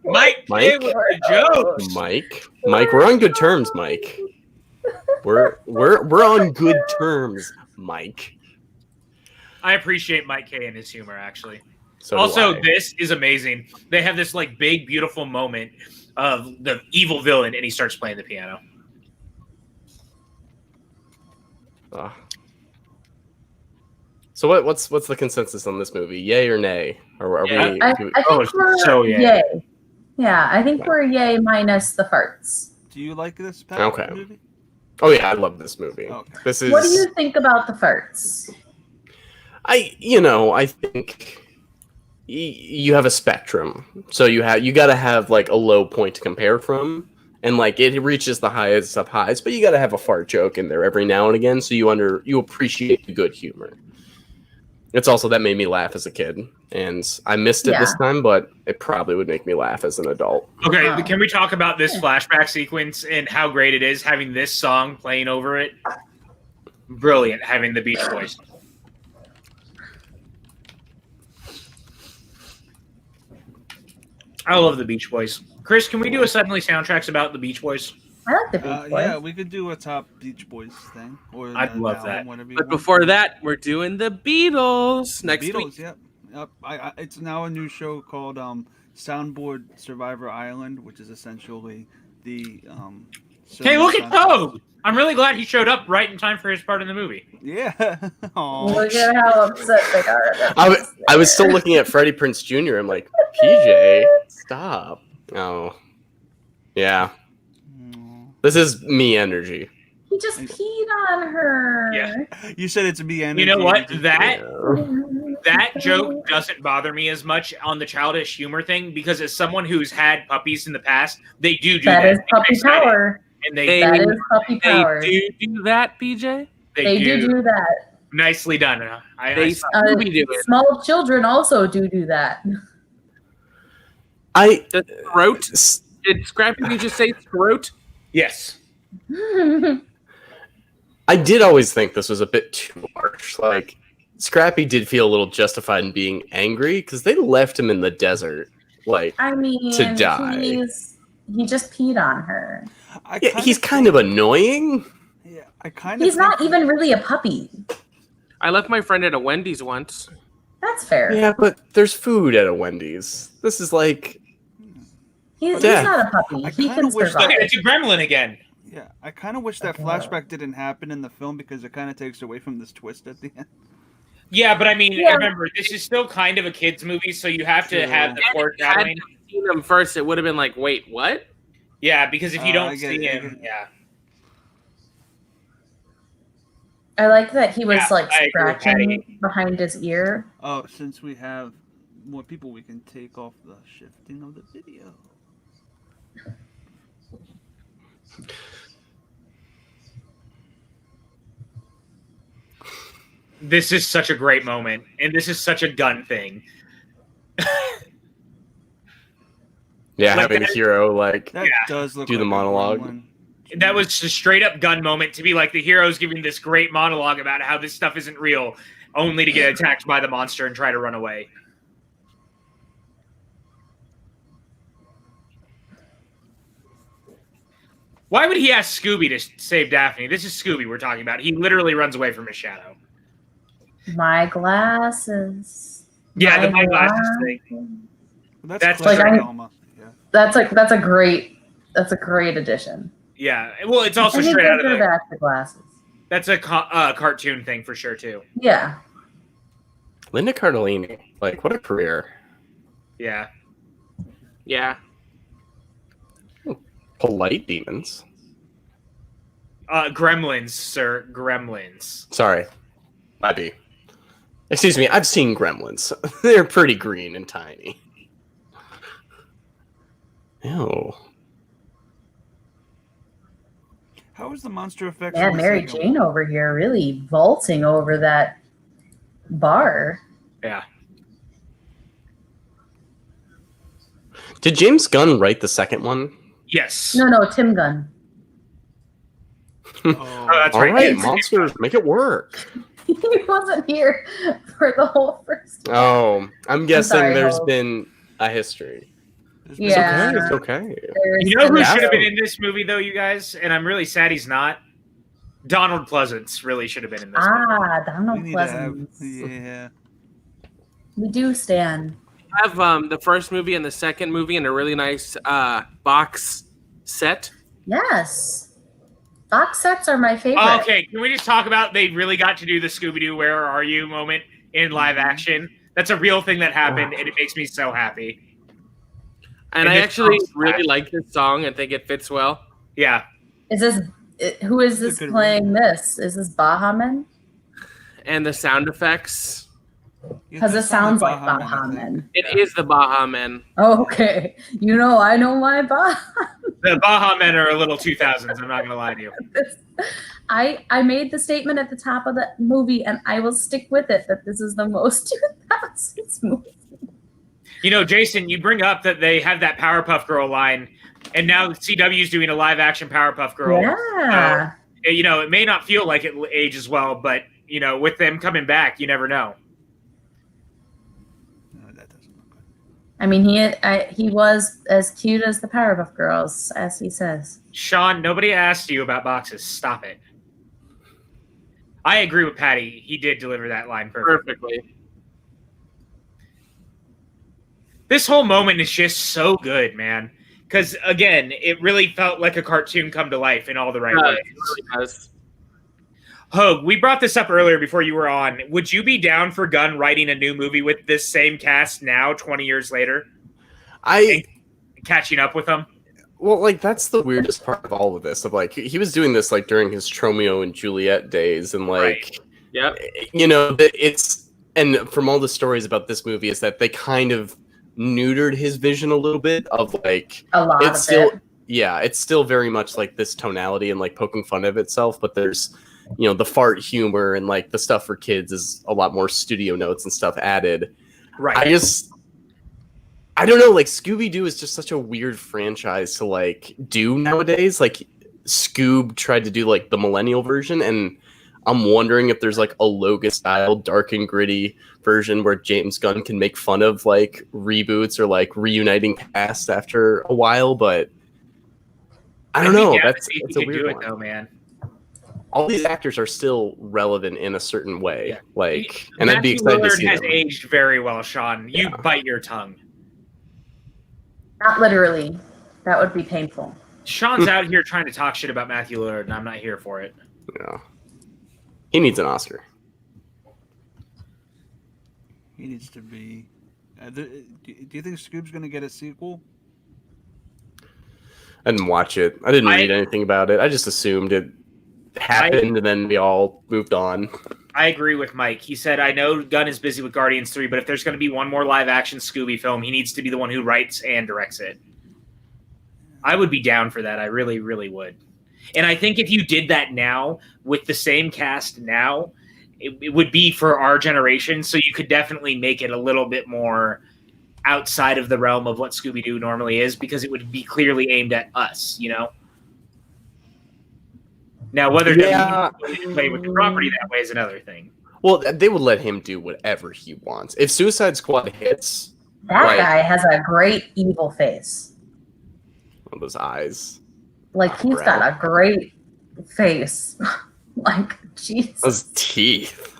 Mike, with the jokes. Mike, we're on good terms, Mike. We're on good terms, Mike. I appreciate Mike K and his humor, actually. So also, this is amazing. They have this like big, beautiful moment of the evil villain, and he starts playing the piano. So what's the consensus on this movie? Yay or nay? Or are we? I think we're yay. Yeah, I think we're yay minus the farts. Do you like this movie? Oh yeah, I love this movie. Okay. This is. What do you think about the farts? I think you have a spectrum. So you got to have like a low point to compare from, and like it reaches the highest of highs, but you got to have a fart joke in there every now and again, so you appreciate the good humor. It's also that made me laugh as a kid, and I missed it this time, but it probably would make me laugh as an adult. Okay, Wow. can we talk about this flashback sequence and how great it is having this song playing over it? Brilliant, having the Beach Boys. I love the Beach Boys. Chris, can we do a Suddenly Soundtracks about the Beach Boys? I like the Beach Boys. Yeah, we could do a top Beach Boys thing. Or I'd love that. But before that, we're doing the Beatles next Beatles, week. Yep. It's now a new show called Soundboard Survivor Island, which is essentially the. Hey, look at Toad! I'm really glad he showed up right in time for his part in the movie. Yeah. Look at how upset they are. I was still looking at Freddie Prinze Jr. I'm like, PJ, stop. Oh, yeah. This is me energy. He just peed on her. Yeah. You said it's me energy. You know what? Yeah. That joke doesn't bother me as much on the childish humor thing because as someone who's had puppies in the past, they do that. That is puppy power. And That is puppy power. They do that, PJ? They do that. Nicely done. Small children also do that. The throat? Did Scrappy just say throat? Yes. I did always think this was a bit too harsh. Like, Scrappy did feel a little justified in being angry because they left him in the desert, like, to die. He just peed on her. Yeah, he's kind of annoying. Yeah, He's not even really a puppy. I left my friend at a Wendy's once. That's fair. Yeah, but there's food at a Wendy's. This is like... He's not a puppy. He can survive. It's a gremlin again. Yeah, I kind of wish that flashback didn't happen in the film because it kind of takes away from this twist at the end. Yeah, but I mean, remember, this is still kind of a kid's movie, so you have to have the foreshadowing. Had you seen him first, it would have been like, wait, what? Yeah, because if you don't see him, I like that he was I scratching behind his ear. Oh, since we have more people, we can take off the shifting of the video. This is such a great moment, and this is such a Gunn thing. Yeah, having the hero does look do the monologue. That was a straight up Gunn moment to be like the hero's giving this great monologue about how this stuff isn't real, only to get attacked by the monster and try to run away. Why would he ask Scooby to save Daphne? This is Scooby we're talking about. He literally runs away from his shadow. My glasses. Yeah, my glasses thing. That's a great addition. Yeah, well, it's also straight out of the glasses. That's a cartoon thing for sure too. Yeah. Linda Cardellini, like, what a career. Yeah. Yeah. Polite Demons. Gremlins, sir. Gremlins. Sorry. Might be. Excuse me, I've seen Gremlins. They're pretty green and tiny. Ew. How was the monster effect? Yeah, Mary Jane over here really vaulting over that bar. Yeah. Did James Gunn write the second one? Yes. No, Tim Gunn. Oh, that's All right. Monsters, make it work. He wasn't here for the whole first one. Oh, I'm guessing there's been a history. Yeah. It's okay. You know who should have been in this movie, though, you guys? And I'm really sad he's not. Donald Pleasance really should have been in this movie. Donald Pleasance. Yeah. We do stand. I have the first movie and the second movie in a really nice box set. Yes. Box sets are my favorite. Okay, can we just talk about they really got to do the Scooby-Doo Where Are You moment in live action? That's a real thing that happened, and it makes me so happy. And I actually really like this song and think it fits well. Yeah. Who is this playing this? Is this Baha Men? And the sound effects. Because it sounds like Baha Men. It is the Baha Men. Oh, okay. I know my Baha. The Baha Men are a little 2000s, I'm not going to lie to you. I made the statement at the top of the movie, and I will stick with it that this is the most 2000s movie. You know, Jason, you bring up that they have that Powerpuff Girl line, and now CW's doing a live-action Powerpuff Girl. Yeah. You know, it may not feel like it ages well, but, you know, with them coming back, you never know. No, that doesn't look good. I mean, he was as cute as the Powerpuff Girls, as he says. Sean, nobody asked you about boxes. Stop it. I agree with Patty. He did deliver that line perfectly. This whole moment is just so good, man. Because, again, it really felt like a cartoon come to life in all the right ways. It really does. Hogue, we brought this up earlier before you were on. Would you be down for Gunn writing a new movie with this same cast now, 20 years later? And catching up with them? Well, like, that's the weirdest part of all of this. Of like, he was doing this like during his Tromeo and Juliet days, and like, Yep. you know, and from all the stories about this movie is that they kind of neutered his vision a little bit of like A lot it's of still it. yeah, it's still very much like this tonality and like poking fun of itself, but there's, you know, the fart humor and like the stuff for kids is a lot more studio notes and stuff added. Right. I don't know, like Scooby-Doo is just such a weird franchise to like do nowadays. Like Scoob tried to do like the millennial version, and I'm wondering if there's like a Logan style dark and gritty version where James Gunn can make fun of like reboots or like reuniting cast after a while, but I don't know. That's a weird one. Though, man. All these actors are still relevant in a certain way. Yeah. Like, and I'd be Matthew excited to Lillard see has them. aged very well, Sean. You bite your tongue. Not literally. That would be painful. Sean's out here trying to talk shit about Matthew Lillard, and I'm not here for it. Yeah. He needs an Oscar. He needs to be. Do you think Scoob's going to get a sequel? I didn't watch it. I didn't read anything about it. I just assumed it happened, and then we all moved on. I agree with Mike. He said, I know Gunn is busy with Guardians 3, but if there's going to be one more live-action Scooby film, he needs to be the one who writes and directs it. I would be down for that. I really, really would. And I think if you did that now, with the same cast now, it would be for our generation, so you could definitely make it a little bit more outside of the realm of what Scooby-Doo normally is, because it would be clearly aimed at us, you know? Now, whether they play with the property that way is another thing. Well, they would let him do whatever he wants. If Suicide Squad hits... That guy has a great evil face. Those eyes. Like, he's got a great face. Like, Jesus. Those teeth.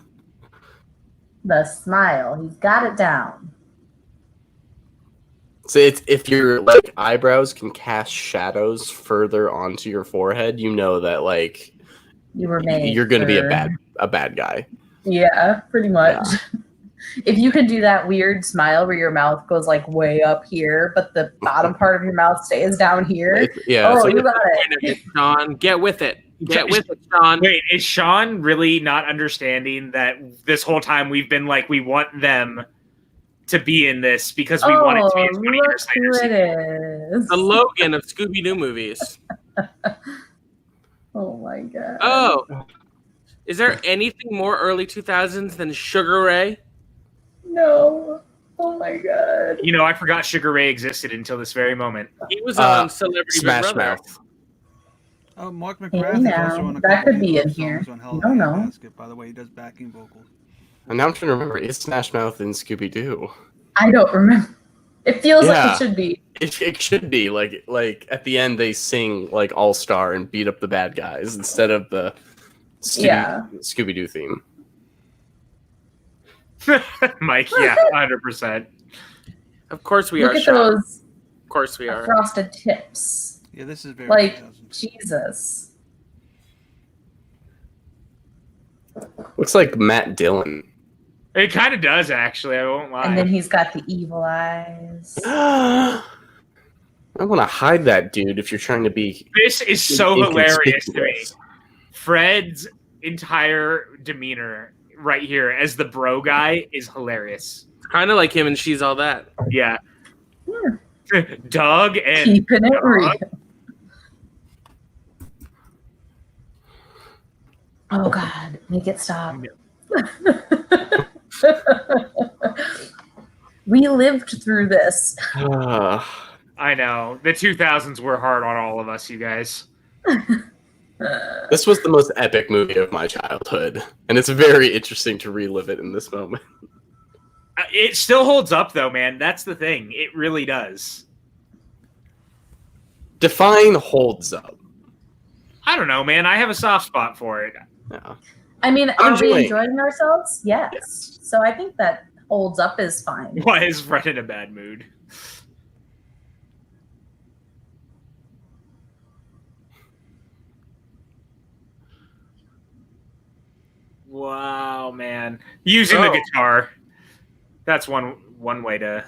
The smile. He's got it down. So if your like eyebrows can cast shadows further onto your forehead, you know that like you were made. You're going to be a bad guy. Yeah, pretty much. Yeah. If you can do that weird smile where your mouth goes like way up here, but the bottom part of your mouth stays down here. Like, you got it. Sean, get with it. Get with it, Sean. Wait, is Sean really not understanding that this whole time we've been like, we want them to be in this because we want it to be a 20 years later? It is. The Logan of Scooby-Doo movies. Oh my god. Oh. Is there anything more early 2000s than Sugar Ray? No. Oh my god. You know, I forgot Sugar Ray existed until this very moment. He was on Celebrity Smash Big Brother. Mouth. Oh, Mark McGrath is also on a that couple could be of in songs here. on Hell in I don't a know. Basket, by the way, he does backing vocals. And now I'm trying to remember, is Smash Mouth in Scooby-Doo? I don't remember. It feels like it should be. It should be like at the end they sing like All Star and beat up the bad guys instead of the Scooby-Doo theme. Mike, yeah, 100%. Of course we Look are. at Sean. those Of course we are. frosted tips. Yeah, this is very Like 2000s. Jesus. Looks like Matt Dillon. It kind of does, actually. I won't lie. And then he's got the evil eyes. I want to hide that dude if you're trying to be. This is so hilarious to me. inconspicuous. Fred's entire demeanor right here as the bro guy is hilarious. Kind of like him and She's All That. Yeah. Doug and Keeping it real. Oh God, make it stop. We lived through this. I know. The 2000s were hard on all of us, you guys. This was the most epic movie of my childhood, and it's very interesting to relive it in this moment. It still holds up, though, man. That's the thing. It really does. Define holds up. I don't know, man. I have a soft spot for it. Yeah. I mean, I'm are we enjoying enjoying ourselves? Yes. So I think that holds up is fine. Why is Fred in a bad mood? Wow, man. Using the guitar. That's one way to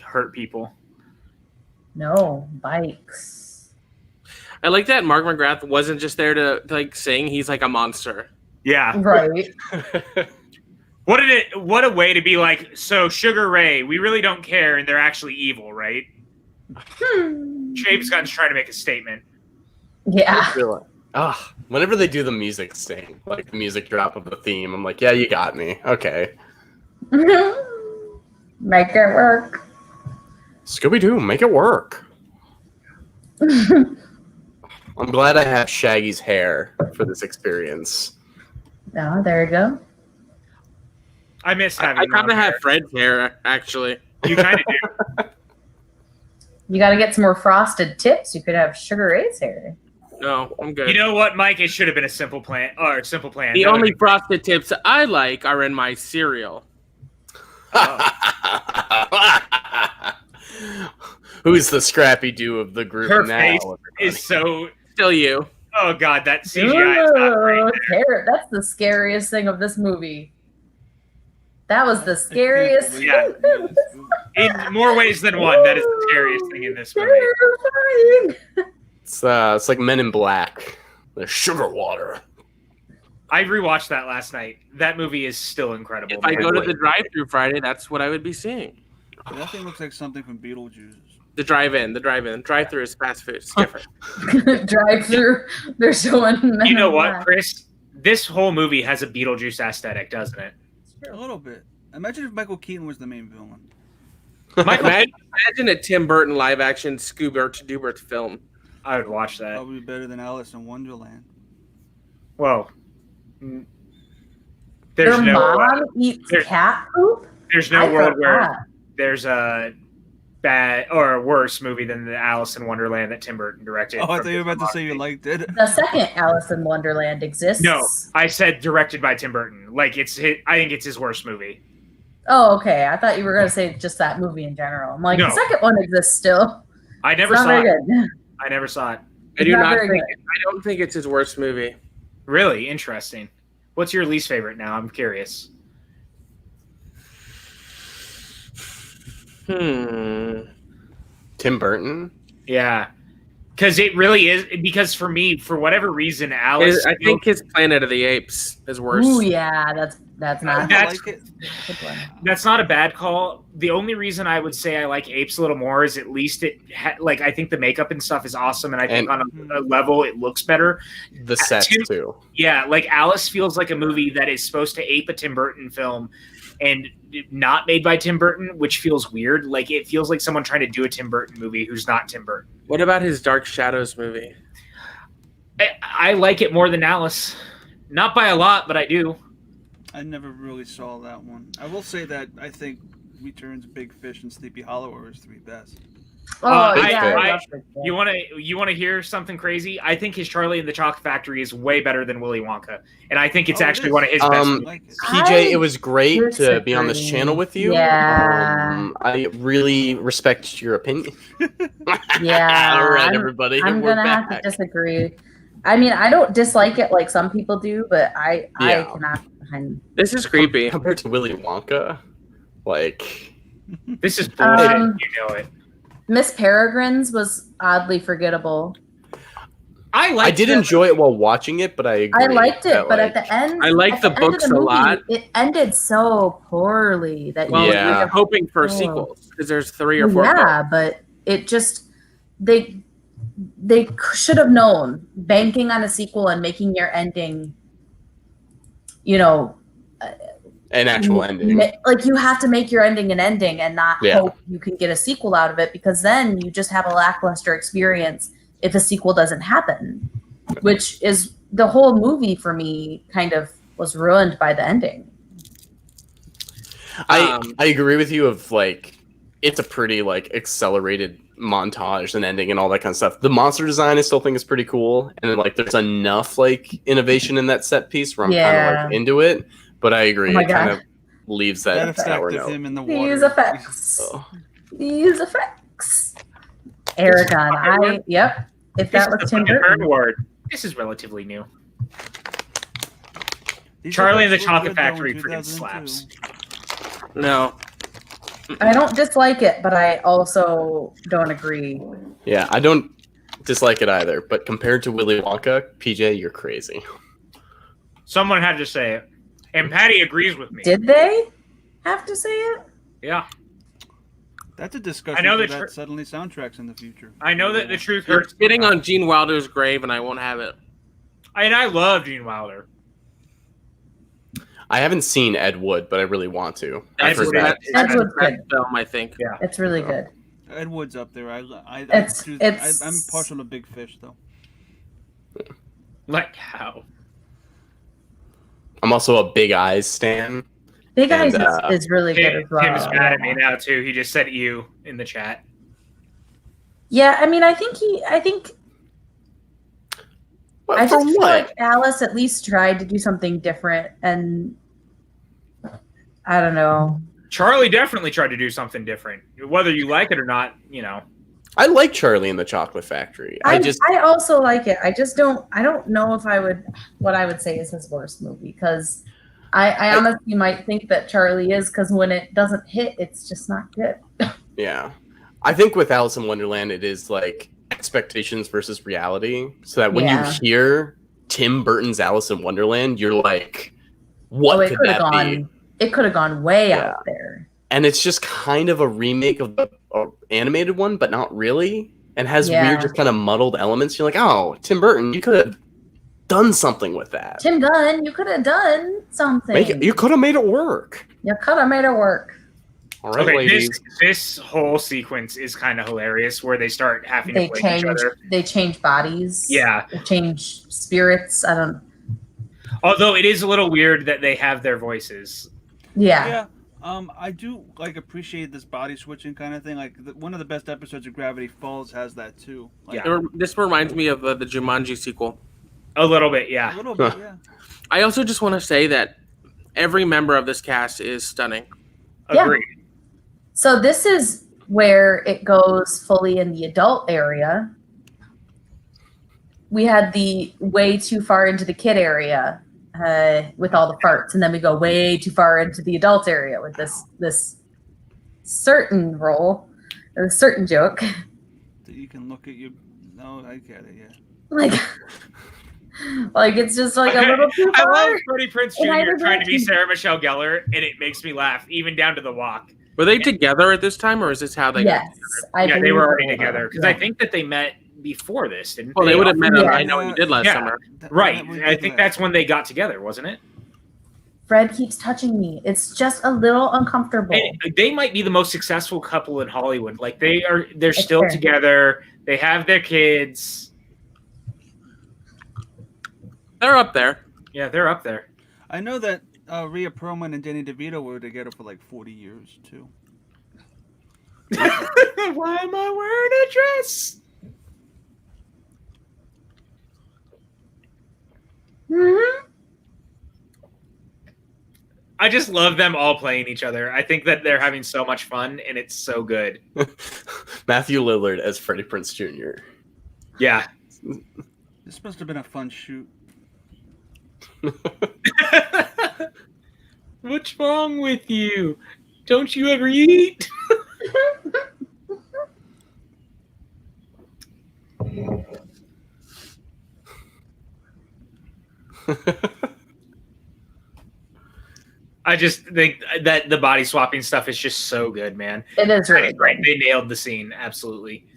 hurt people. No, bikes. I like that Mark McGrath wasn't just there to like sing. He's like a monster. Yeah. Right. What a way to be like, so Sugar Ray, we really don't care and they're actually evil, right? James Gunn's trying to make a statement. Yeah. Whenever they do the music sting, like the music drop of the theme, I'm like, yeah, you got me. Okay. Make it work. Scooby-Doo, make it work. I'm glad I have Shaggy's hair for this experience. Oh, there you go. I miss having I kind of have Fred's hair, actually. You kind of do. You got to get some more frosted tips. You could have Sugar Ray's hair. No, I'm good. You know what, Mike? It should have been a simple plan. The only frosted tips I like are in my cereal. Who's the Scrappy Doo of the group Her now? face everybody? is so. Still you. Oh God, that CGI is not great. That's the scariest thing of this movie. That was the scariest. Yeah. In more ways than one, that is the scariest thing in this movie. Terrifying. It's like Men in Black. The sugar water. I rewatched that last night. That movie is still incredible. If I go to the drive-through Friday, that's what I would be seeing. That thing looks like something from Beetlejuice. The drive-in. Drive-through is fast food. It's different. Drive-through. They're showing. You know what, Chris? This whole movie has a Beetlejuice aesthetic, doesn't it? A little bit. Imagine if Michael Keaton was the main villain. Imagine a Tim Burton live-action Scooby-Doo film. I would watch that. Probably better than Alice in Wonderland. Whoa. Their mom eats cat poop? There's no world where there's a bad or worse movie than the Alice in Wonderland that Tim Burton directed. Oh, I thought you were about to say you liked it. The second Alice in Wonderland exists. No, I said directed by Tim Burton. Like I think it's his worst movie. Oh, okay. I thought you were going to say just that movie in general. I'm like, No. The second one exists still. I never It's not saw very it. good. I never saw it. I Very don't think it's his worst movie. Really interesting. What's your least favorite now? I'm curious. Tim Burton? Yeah. Because it really is. Because for me, for whatever reason, Alice. I think his Planet of the Apes is worse. Ooh, yeah, that's not. I like it. That's not a bad call. The only reason I would say I like Apes a little more is at least I think the makeup and stuff is awesome, and I think on a level it looks better. The sets too. Yeah, like Alice feels like a movie that is supposed to ape a Tim Burton film, and not made by Tim Burton, which feels weird. Like it feels like someone trying to do a Tim Burton movie who's not Tim Burton. What about his Dark Shadows movie? I like it more than Alice, not by a lot, but I do. I never really saw that one. I will say that I think Returns, Big Fish, and Sleepy Hollow are his three best. Oh, Big yeah. Fish. I love Big Fish. You want to hear something crazy? I think his Charlie and the Chocolate Factory is way better than Willy Wonka, and I think it's actually one of his best. I like it. PJ, it was great to disagree. be on this channel with you. Yeah. I really respect your opinion. Yeah. All right, everybody. I'm we're gonna have back. to disagree. I mean, I don't dislike it like some people do, but I Yeah. cannot. This is creepy. Compared to Willy Wonka, like This is bullshit. Um, You know it. Miss Peregrine's was oddly forgettable. I did enjoy it while watching it, but I agree I liked it, that, but like, at the end, I like at the end of books a movie, lot. It ended so poorly that Well, you Yeah. we're hoping for Oh. sequels because there's 3 or 4. yeah, but it just they should have known banking on a sequel and making your ending An actual ending. Like you have to make your ending an ending and not hope you can get a sequel out of it, because then you just have a lackluster experience if a sequel doesn't happen, which is the whole movie for me kind of was ruined by the ending. I agree with you of like, it's a pretty like accelerated montage and ending and all that kind of stuff. The monster design I still think is pretty cool. And then like there's enough like innovation in that set piece where I'm kind of like into it. But I agree, it kind of leaves that sour note. Him in the water. These effects. These effects. Aragon. Yep. If that was Tim Burton. This is relatively new. These Charlie and the effects Chocolate look good, though, Factory in freaking 2002. slaps. No. I don't dislike it, but I also don't agree. Yeah, I don't dislike it either. But compared to Willy Wonka, PJ, you're crazy. Someone had to say it. And Patty agrees with me. Did they have to say it? Yeah. That's a discussion I know for that that suddenly soundtracks in the future. I know that the truth You're hurts. spitting on Gene Wilder's grave, and I won't have it. And I love Gene Wilder. I haven't seen Ed Wood, but I really want to. I've That's heard that. Ed Wood's that good. film, I think. Yeah. It's really good. Ed Wood's up there. I'm partial to Big Fish though. Like how? I'm also a Big Eyes stan. Big Eyes And, is really good as well. Tim's mad at me now too. He just said "you" in the chat. Yeah, I mean, I think What, I for just feel what? like Alice at least tried to do something different, and I don't know. Charlie definitely tried to do something different. Whether you like it or not, you know. I like Charlie and the Chocolate Factory. I also like it. I don't know if what I would say is his worst movie, because I honestly might think that Charlie is, because when it doesn't hit, it's just not good. Yeah. I think with Alice in Wonderland, it is like expectations versus reality. So that when you hear Tim Burton's Alice in Wonderland, you're like, what could that be? It could have gone way out there. And it's just kind of a remake of the animated one, but not really. And has weird, just kind of muddled elements. You're like, oh, Tim Burton, you could have done something with that. Tim Gunn, you could have done something. You could have made it work. You could have made it work. All right, ladies. This whole sequence is kind of hilarious, where they start having to play each other. They change bodies. Yeah. They change spirits. I don't. Although it is a little weird that they have their voices. Yeah. I do appreciate this body switching kind of thing. Like one of the best episodes of Gravity Falls has that too. Like, This reminds me of the Jumanji sequel. A little bit, yeah. A little bit, yeah. I also just want to say that every member of this cast is stunning. Agreed. So this is where it goes fully in the adult area. We had the way too far into the kid area with all the farts, and then we go way too far into the adult area with this certain role or a certain joke. That you can look at you. No, I get it. Yeah. Like it's just like a little too far. I love Freddie Prinze Jr. trying to be Sarah Michelle Gellar, and it makes me laugh, even down to the walk. Were they together at this time, or is this how they got together? They were already together, because I think that they met before this, didn't they? Well, they would have met on I Know What You Did Last Summer. Right. I think that's when they got together, wasn't it? Fred keeps touching me. It's just a little uncomfortable. And they might be the most successful couple in Hollywood. Like they're still together. They have their kids. They're up there. Yeah, they're up there. I know that Rhea Perlman and Danny DeVito were together for like 40 years too. Why am I wearing a dress? Mm-hmm. I just love them all playing each other. I think that they're having so much fun, and it's so good. Matthew Lillard as Freddie Prinze Jr. Yeah. This must have been a fun shoot. What's wrong with you? Don't you ever eat? I just think that the body swapping stuff is just so good, man. It is really great. They nailed the scene, absolutely.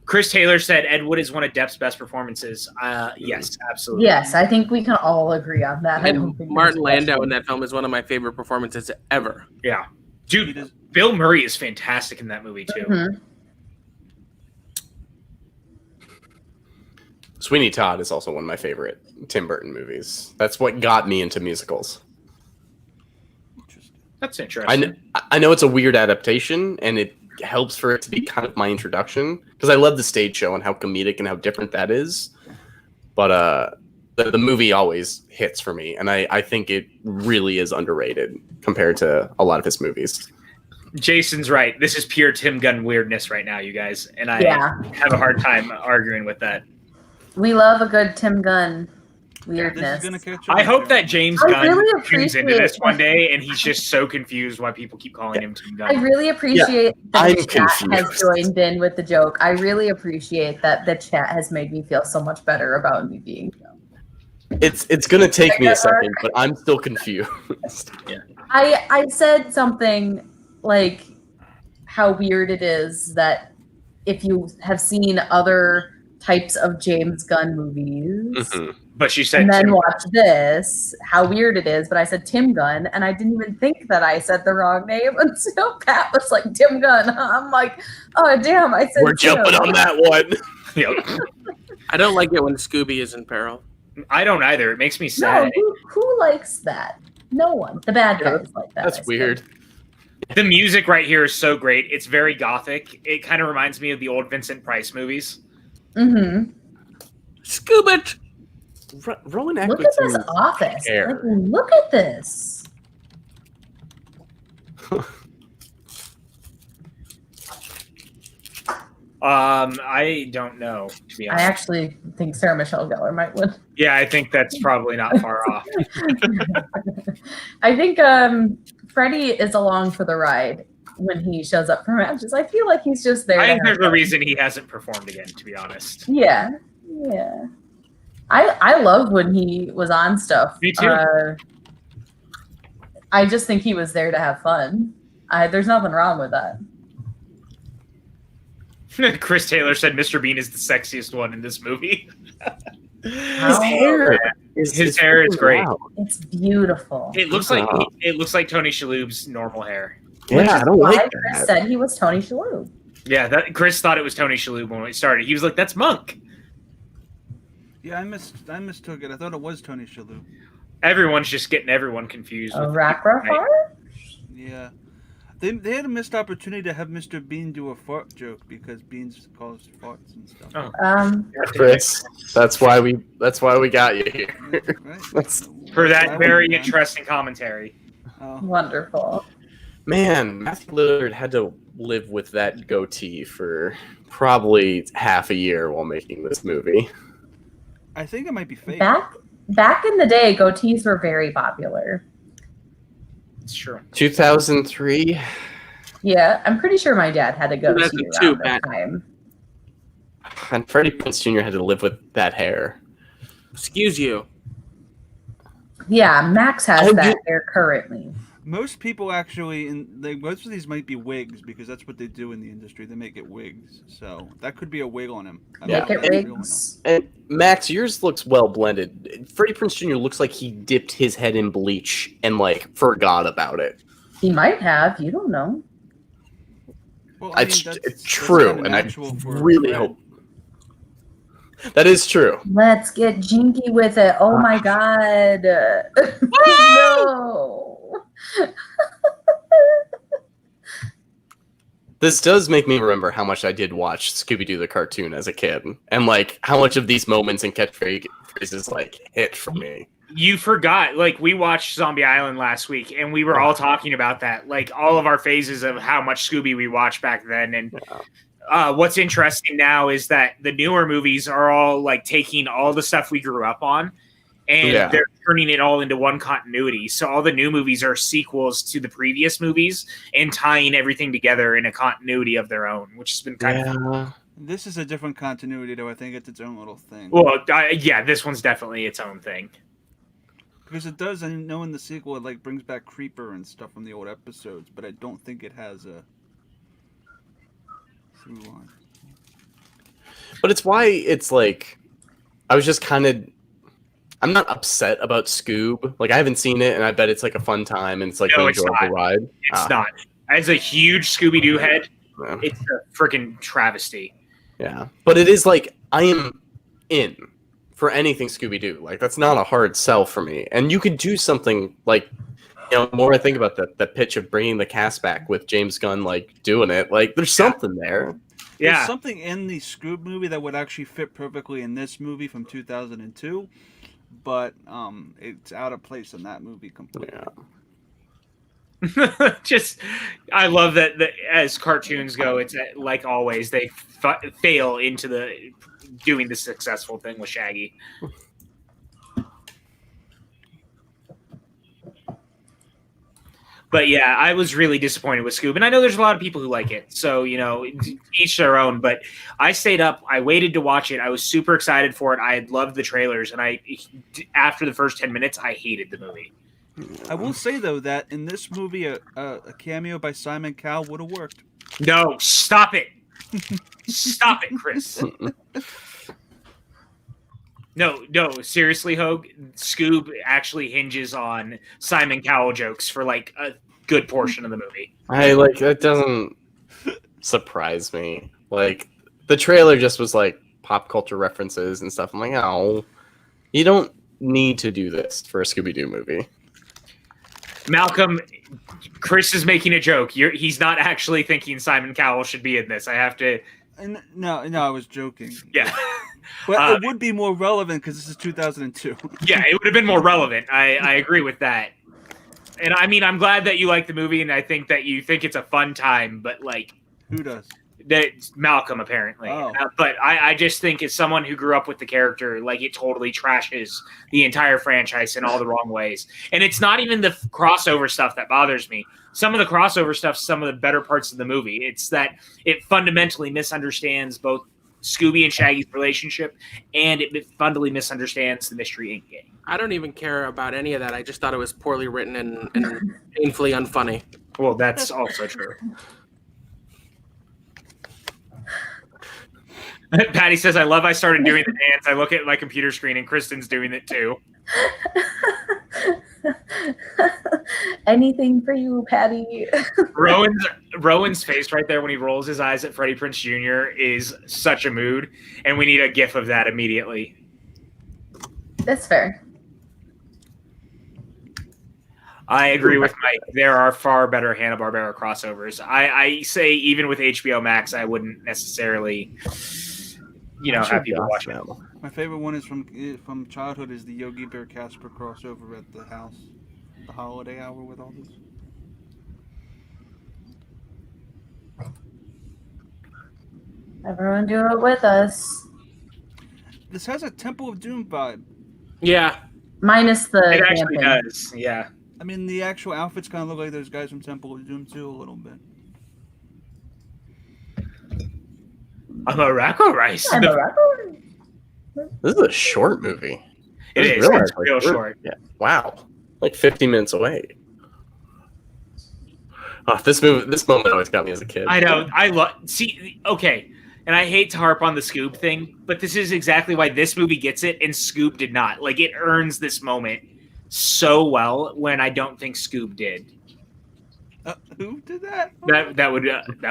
Chris Taylor said Ed Wood is one of Depp's best performances. Yes, absolutely. Yes, I think we can all agree on that. I don't And think Martin there's Landau question. in that film is one of my favorite performances ever. Yeah. He Dude, does- Bill Murray is fantastic in that movie, too. Mhm. Sweeney Todd is also one of my favorite Tim Burton movies. That's what got me into musicals. Interesting. That's interesting. I know it's a weird adaptation, and it helps for it to be kind of my introduction because I love the stage show and how comedic and how different that is. But the movie always hits for me, and I think it really is underrated compared to a lot of his movies. Jason's right. This is pure Tim Gunn weirdness right now, you guys. And I Yeah. have a hard time arguing with that. We love a good Tim Gunn This weirdness. is gonna catch on. I hope that apparently. James I Gunn really tunes into appreciate- this one day and he's just so confused why people keep calling him Tim I Gunn. really appreciate that I'm the chat has confused. joined in with the joke. I really appreciate that the chat has made me feel so much better about me being dumb. It's gonna take me a second, but I'm still confused. I said something like how weird it is that if you have seen other types of James Gunn movies Mhm. But she said and then Tim watch this, how weird it is. But I said Tim Gunn, and I didn't even think that I said the wrong name until Pat was like Tim Gunn. I'm like, oh damn, I said We're Tim. jumping on that one. Yep. I don't like it when Scooby is in peril. I don't either. It makes me No, sad. who likes that? No one. The bad Yeah, guys like that. I That's suppose. weird. The music right here is so great. It's very gothic. It kind of reminds me of the old Vincent Price movies. Mm-hmm. Scuba! Rowan Look at this Atkinson's office. hair. Like, look at this. I don't know, to be I honest. actually think Sarah Michelle Gellar might win. Yeah, I think that's probably not far off. I think Freddie is along for the ride when he shows up for matches. I feel like he's just there. I to think have there's a fun. reason he hasn't performed again, to be honest. Yeah, yeah. I love when he was on stuff. Me too. I just think he was there to have fun. There's nothing wrong with that. Chris Taylor said Mr. Bean is the sexiest one in this movie. His hair His hair is great. Wow. It's beautiful. It looks like Tony Shalhoub's normal hair. Which Yeah, is I don't why like Chris that. said he was Tony Shalhoub. Yeah, that Chris thought it was Tony Shalhoub when we started. He was like, "That's Monk." Yeah, I mistook it. I thought it was Tony Shalhoub. Everyone's just getting everyone confused. A with rap Right. fart? Yeah. They had a missed opportunity to have Mr. Bean do a fart joke because Beans calls farts and stuff. Oh. Chris, that's why we got you here. Yeah, right? That's- For that Why very wouldn't you? interesting commentary. Oh. Wonderful. Man, Matthew Lillard had to live with that goatee for probably half a year while making this movie. I think it might be fake. Back in the day, goatees were very popular. It's true. 2003. Yeah, I'm pretty sure my dad had a goatee 2002, around that Pat. time. And Freddie Prinze Jr. had to live with that hair. Excuse you. Yeah, Max has Oh, that you- hair currently. Most people actually, most of these might be wigs because that's what they do in the industry. They make it wigs, so that could be a wig on him. I don't Yeah. Make know it if that's real or not. wigs. And Max, yours looks well blended. Freddie Prinze Jr. looks like he dipped his head in bleach and forgot about it. He might have. You don't know. Well, It's that's true, kinda and I natural for really Fred. hope that is true. Let's get jinky with it. Oh my god. No. This does make me remember how much I did watch Scooby-Doo the cartoon as a kid, and how much of these moments and catchphrases hit for me. You forgot, we watched Zombie Island last week, and we were all talking about that, all of our phases of how much Scooby we watched back then. And what's interesting now is that the newer movies are all taking all the stuff we grew up on, and they're turning it all into one continuity. So all the new movies are sequels to the previous movies and tying everything together in a continuity of their own, which has been kind of This is a different continuity, though. I think it's its own little thing. well. This one's definitely its own thing. Because it does, I know in the sequel it brings back Creeper and stuff from the old episodes, but I don't think it has a through line. But it's why it's like I was just kind of. I'm not upset about Scoob. Like I haven't seen it, and I bet it's like a fun time and it's like No, an it's enjoyable not. ride. It's not. As a huge Scooby-Doo head, Yeah. it's a freaking travesty. Yeah, but it is like I am in for anything Scooby-Doo. Like that's not a hard sell for me. And you could do something like, the more I think about that pitch of bringing the cast back with James Gunn, like doing it, like there's something there. Yeah. There's something in the Scoob movie that would actually fit perfectly in this movie from 2002, but it's out of place in that movie completely. Yeah. Just, I love that as cartoons go, it's like always, they fail into doing the successful thing with Shaggy. But yeah, I was really disappointed with Scoob, and I know there's a lot of people who like it, so each their own. But I stayed up, I waited to watch it. I was super excited for it. I had loved the trailers, and after the first 10 minutes, I hated the movie. I will say though that in this movie, a cameo by Simon Cowell would have worked. No, stop it, stop it, Chris. No, seriously, Hogue. Scoob actually hinges on Simon Cowell jokes for like a good portion of the movie. That doesn't surprise me. Like the trailer just was like pop culture references and stuff. I'm like, oh, you don't need to do this for a Scooby-Doo movie. Malcolm, Chris is making a joke. He's not actually thinking Simon Cowell should be in this. I have to. No, I was joking. Yeah. But it would be more relevant because this is 2002. Yeah, it would have been more relevant. I agree with that. And I mean, I'm glad that you like the movie, and I think that you think it's a fun time, but like... Who does? Malcolm, apparently. Oh. But I just think as someone who grew up with the character, like it totally trashes the entire franchise in all the wrong ways. And it's not even the crossover stuff that bothers me. Some of the crossover stuff, some of the better parts of the movie. It's that it fundamentally misunderstands both Scooby and Shaggy's relationship, and it fundamentally misunderstands the Mystery Inc. game. I don't even care about any of that. I just thought it was poorly written and painfully unfunny. Well, that's also true. Patty says, I started doing the dance. I look at my computer screen and Kristen's doing it too. Anything for you, Patty. Rowan's face right there when he rolls his eyes at Freddie Prinze Jr. is such a mood, and we need a gif of that immediately. That's fair. I agree with Mike. There are far better Hanna-Barbera crossovers. I say even with HBO Max, I wouldn't necessarily, have people watch it. My favorite one is from childhood is the Yogi Bear Casper crossover at the house, the holiday hour with all this. Everyone do it with us. This has a Temple of Doom vibe. Yeah. Minus the It actually camping. does, yeah. I mean, the actual outfits kind of look like those guys from Temple of Doom too, a little bit. I'm a Racco Rice. I'm a rapper. This is a short movie. It is. It's real short. Yeah. Wow. Like 50 minutes away. Oh, this moment always got me as a kid. I know. Okay. And I hate to harp on the Scoob thing, but this is exactly why this movie gets it and Scoob did not. Like, it earns this moment so well when I don't think Scoob did. Who did that? That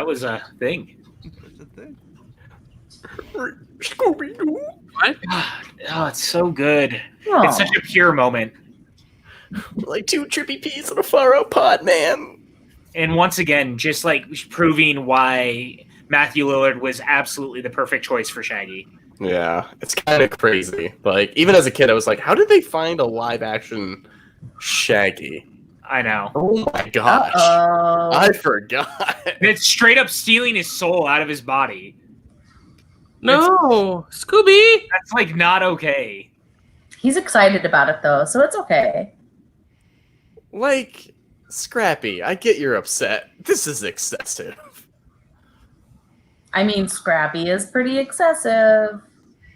was a thing. That's a thing. Scooby-Doo. What? Oh, it's so good. Aw. It's such a pure moment. Like two trippy peas in a far-out pod, man. And once again, just like proving why Matthew Lillard was absolutely the perfect choice for Shaggy. Yeah, it's kind of crazy. Like, even as a kid, I was like, how did they find a live-action Shaggy? I know. Oh my gosh. Uh-oh. I forgot. It's straight up stealing his soul out of his body. No, Scooby. That's like not okay. He's excited about it though, so it's okay. Like, Scrappy, I get you're upset. This is excessive. I mean, Scrappy is pretty excessive.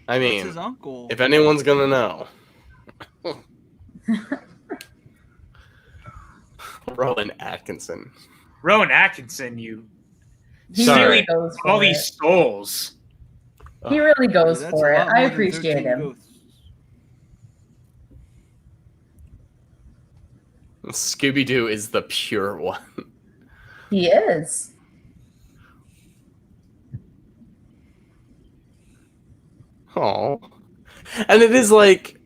I It's mean, his uncle. if anyone's gonna know. Rowan Atkinson. Rowan Atkinson, you He stealing really goes for all it. these souls. He really goes that's for a it. lot I more than appreciate 13 him. ghosts. Scooby-Doo is the pure one. He is. Oh. And it is like,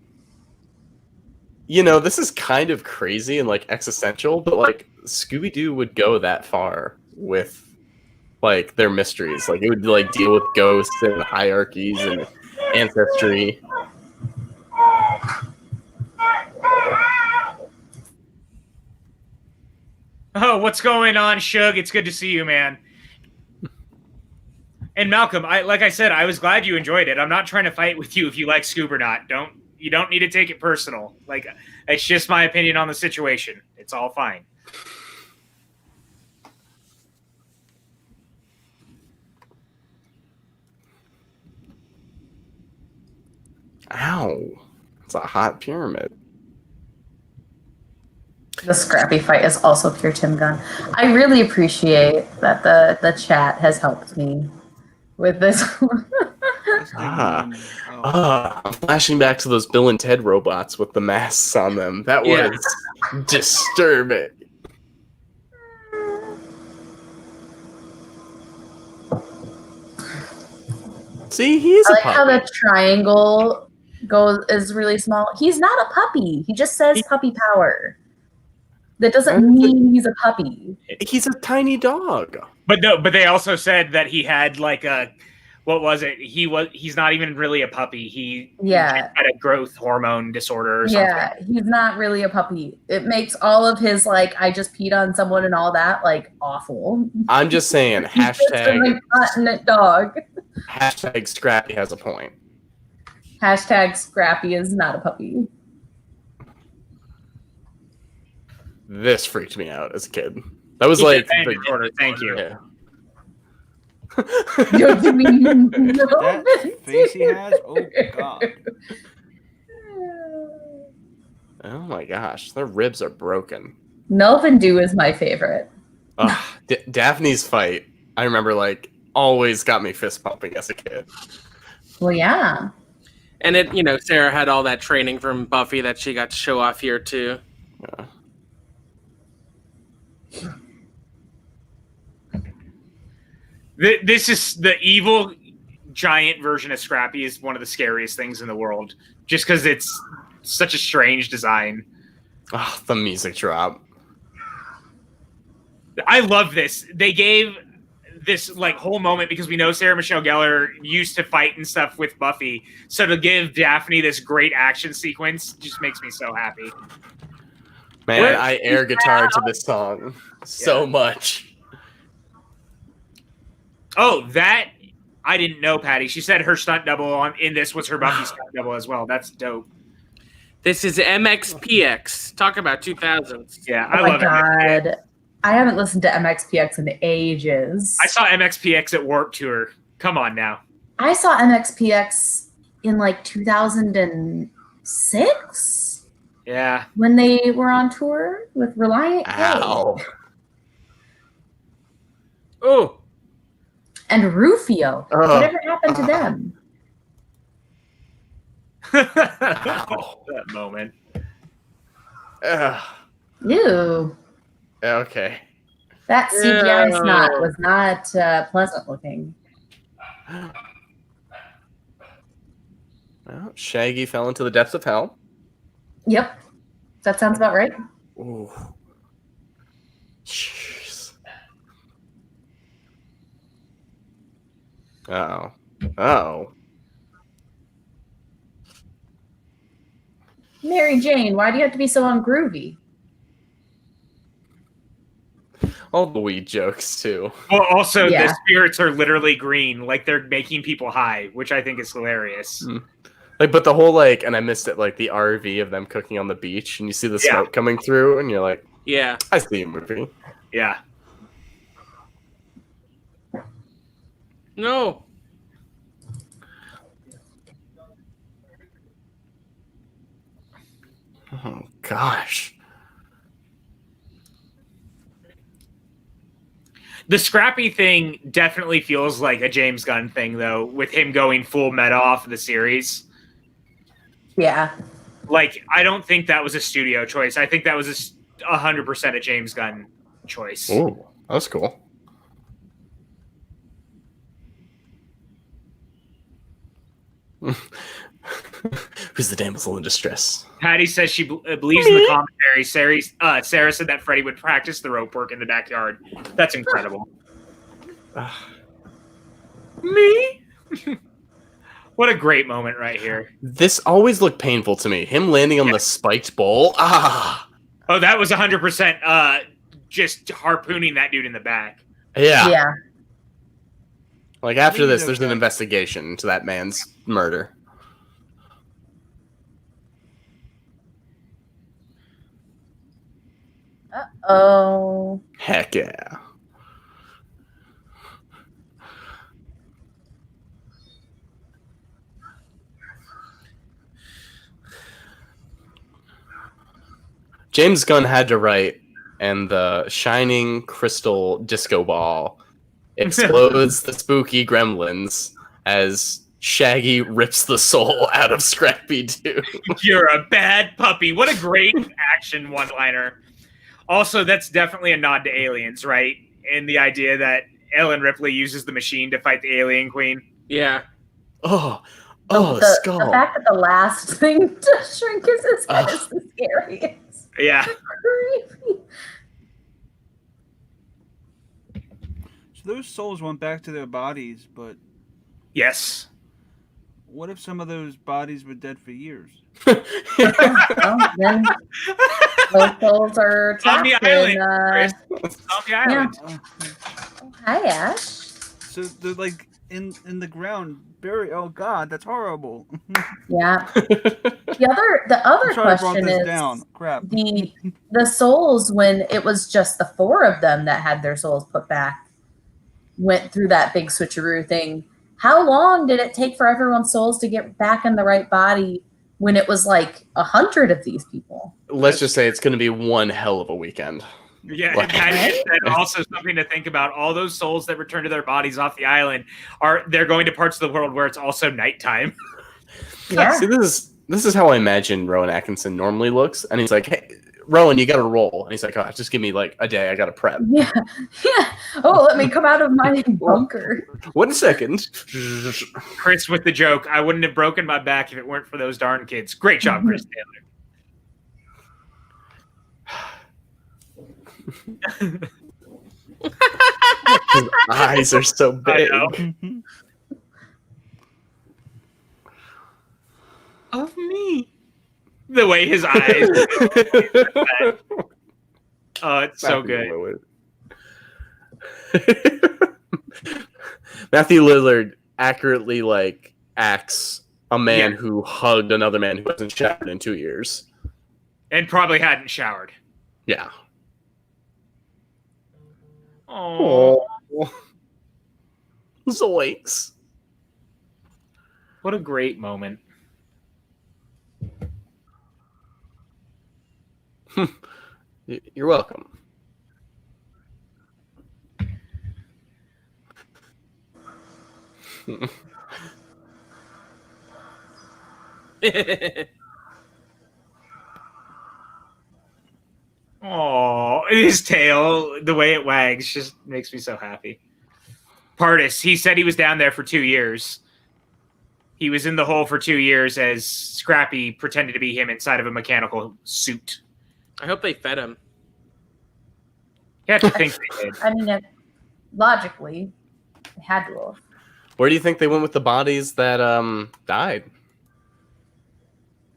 you know, this is kind of crazy and like existential, but like Scooby-Doo would go that far with like their mysteries. Like it would like deal with ghosts and hierarchies and ancestry. Oh, what's going on, Shug? It's good to see you, man. And Malcolm, like I said, I was glad you enjoyed it. I'm not trying to fight with you if you like Scoob or not. You don't need to take it personal. Like, it's just my opinion on the situation. It's all fine. Ow. It's a hot pyramid. The Scrappy fight is also pure Tim Gunn. I really appreciate that the chat has helped me with this. This thing, I'm flashing back to those Bill and Ted robots with the masks on them. That was disturbing. See, he is I a like how puppy. the triangle is really small. He's not a puppy. He just says puppy power. That doesn't mean he's a puppy. He's a tiny dog. But no, but they also said that he had like a, what was it? He's not even really a puppy. He had a growth hormone disorder or something. Yeah, he's not really a puppy. It makes all of his like I just peed on someone and all that like awful. I'm just saying He's just a continent dog. Hashtag Scrappy has a point. Hashtag Scrappy is not a puppy. This freaked me out as a kid. That was Thank you. Yeah. that face he has, oh god. Oh my gosh, their ribs are broken. Melvin Dew is my favorite. Daphne's fight, I remember like always got me fist pumping as a kid. Well, yeah. And it, you know, Sarah had all that training from Buffy that she got to show off here too. Yeah. This is the evil giant version of Scrappy is one of the scariest things in the world, just because it's such a strange design. Oh, the music drop. I love this. They gave this like whole moment because we know Sarah Michelle Gellar used to fight and stuff with Buffy. So to give Daphne this great action sequence just makes me so happy. Man, I air guitar to this song so much. Oh, that I didn't know, Patty. She said her stunt double in this was her Buffy stunt double as well. That's dope. This is MXPX. Talk about 2000s. Yeah, Oh I my love god. it. I haven't listened to MXPX in ages. I saw MXPX at Warped Tour. Come on now. I saw MXPX in like 2006. Yeah. When they were on tour with Reliant K. Ow. Oh. And Rufio. Whatever happened to them? That moment. Ew. Okay. That CGI snot was not pleasant looking. Well, Shaggy fell into the depths of hell. Yep. That sounds about right. Ooh. Jeez. Uh-oh. Uh-oh. Mary Jane, why do you have to be so ungroovy? All the weed jokes, too. Well, also, the spirits are literally green. Like, they're making people high, which I think is hilarious. Like, but the whole, like, and I missed it, like, the RV of them cooking on the beach, and you see the smoke coming through, and you're like, yeah, I see a movie. Yeah. No. Oh, gosh. The Scrappy thing definitely feels like a James Gunn thing, though, with him going full meta off of the series. Yeah. Like, I don't think that was a studio choice. I think that was 100% a James Gunn choice. Oh, that's cool. Who's the damsel in distress? Patty says she believes in the commentary. Sarah said that Freddie would practice the rope work in the backyard. That's incredible. Me? What a great moment right here. This always looked painful to me. Him landing on the spiked bowl. Ah. Oh, that was 100% just harpooning that dude in the back. Yeah. Yeah. Like, after this, there's an investigation into that man's murder. Oh. Heck yeah. James Gunn had to write, and the shining crystal disco ball explodes the spooky gremlins as Shaggy rips the soul out of Scrappy-Doo. You're a bad puppy. What a great action one-liner. Also, that's definitely a nod to Aliens, right? And the idea that Ellen Ripley uses the machine to fight the Alien Queen. Yeah. Oh, The skull. fact that the last thing to shrink is his head is the scariest. Yeah. Creepy. So those souls went back to their bodies, but Yes. what if some of those bodies were dead for years? Well, then those souls are On trapped the island, in, Chris. On the island. Hi, Ash. So they're like in the ground, buried. Oh God, that's horrible. Yeah. The other I'm sorry I brought question this is down. Crap. the souls, when it was just the 4 of them that had their souls put back, went through that big switcheroo thing. How long did it take for everyone's souls to get back in the right body when it was like 100 of these people? Let's just say it's going to be one hell of a weekend. Yeah, Like- and that is also something to think about. All those souls that return to their bodies off the island they're going to parts of the world where it's also nighttime. Yeah. See, this is how I imagine Rowan Atkinson normally looks, and he's like, "Hey, Rowan, you got to roll," and he's like, "Oh, just give me like a day. I got to prep." Yeah. Oh, let me come out of my bunker. 1 second. Chris with the joke, I wouldn't have broken my back if it weren't for those darn kids. Great job, Chris Taylor. His eyes are so big. know. Of me. The way his eyes. Oh, it's so good. Matthew Lillard accurately acts a man who hugged another man who hasn't showered in 2 years. And probably hadn't showered. Yeah. Oh, Zoinks. what a great moment. You're welcome. Oh, his tail, the way it wags, just makes me so happy. Pardis, he said he was down there for 2 years. He was in the hole for 2 years as Scrappy pretended to be him inside of a mechanical suit. I hope they fed him. You have to think they did. I mean, logically, they had to have. Where do you think they went with the bodies that died?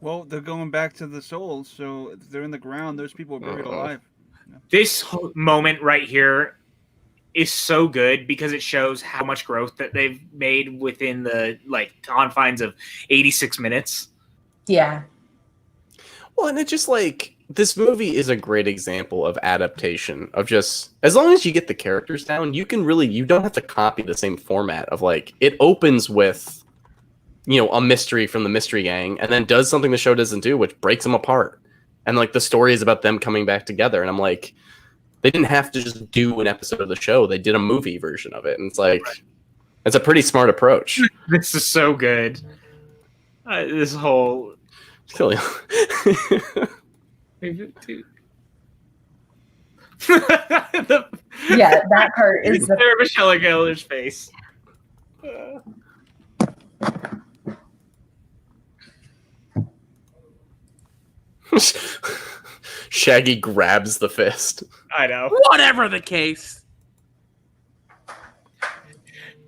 Well, they're going back to the souls, so if they're in the ground. Those people are buried alive. This moment right here is so good because it shows how much growth that they've made within the confines of 86 minutes. Yeah. Well, and it's just this movie is a great example of adaptation of just as long as you get the characters down, you don't have to copy the same format of it opens with a mystery from the mystery gang and then does something the show doesn't do, which breaks them apart. And the story is about them coming back together. And I'm like, They didn't have to just do an episode of the show. They did a movie version of it. And it's like, it's a pretty smart approach. This is so good. This whole... Killing. Yeah, that part is the Sarah Michelle Gellar's face. Shaggy grabs the fist. I know. Whatever the case.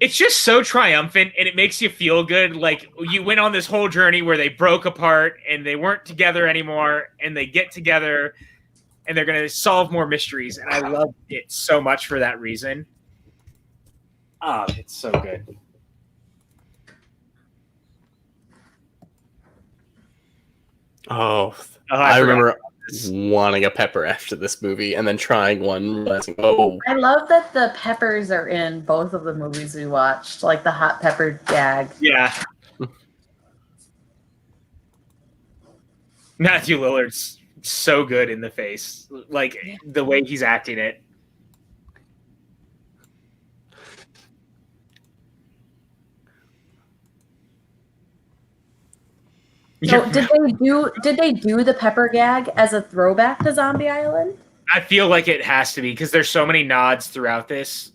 It's just so triumphant, and it makes you feel good. Like, you went on this whole journey where they broke apart, and they weren't together anymore, and they get together, and they're going to solve more mysteries. And I love it so much for that reason. Oh, it's so good. Oh, I I remember wanting a pepper after this movie and then trying one, realizing, oh. I love that the peppers are in both of the movies we watched, like the hot pepper gag. Yeah. Matthew Lillard's so good in the face. Like, the way he's acting it. So did they do the pepper gag as a throwback to Zombie Island? I feel like it has to be, because there's so many nods throughout this.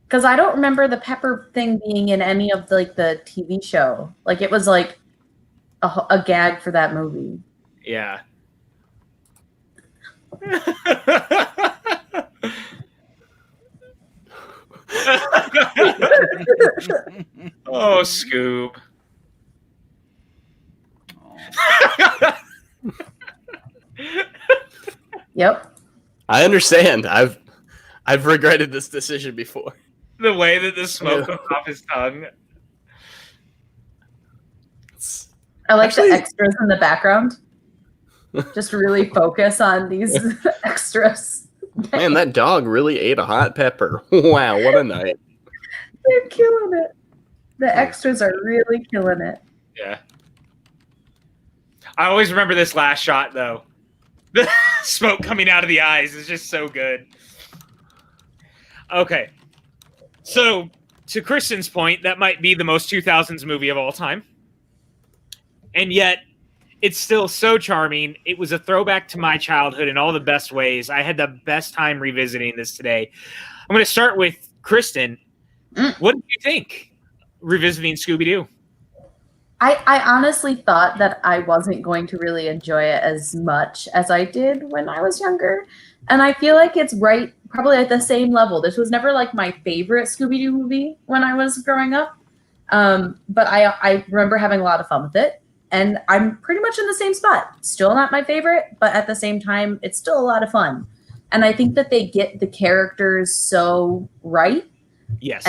Because I don't remember the pepper thing being in any of the TV show. Like, it was like a gag for that movie. Yeah. Oh, Scoob. Yep. I understand. I've regretted this decision before. The way that the smoke comes off his tongue. I like Actually- the extras in the background. Just really focus on these extras. Man, that dog really ate a hot pepper. Wow, what a night. They're killing it. The extras are really killing it. Yeah. I always remember this last shot, though. The smoke coming out of the eyes is just so good. Okay. So, to Kristen's point, that might be the most 2000s movie of all time. And yet, it's still so charming. It was a throwback to my childhood in all the best ways. I had the best time revisiting this today. I'm going to start with Kristen. What did you think revisiting Scooby-Doo? I honestly thought that I wasn't going to really enjoy it as much as I did when I was younger. And I feel like it's right, probably at the same level. This was never like my favorite Scooby-Doo movie when I was growing up. But I remember having a lot of fun with it. And I'm pretty much in the same spot. Still not my favorite, but at the same time, it's still a lot of fun. And I think that they get the characters so right. Yes.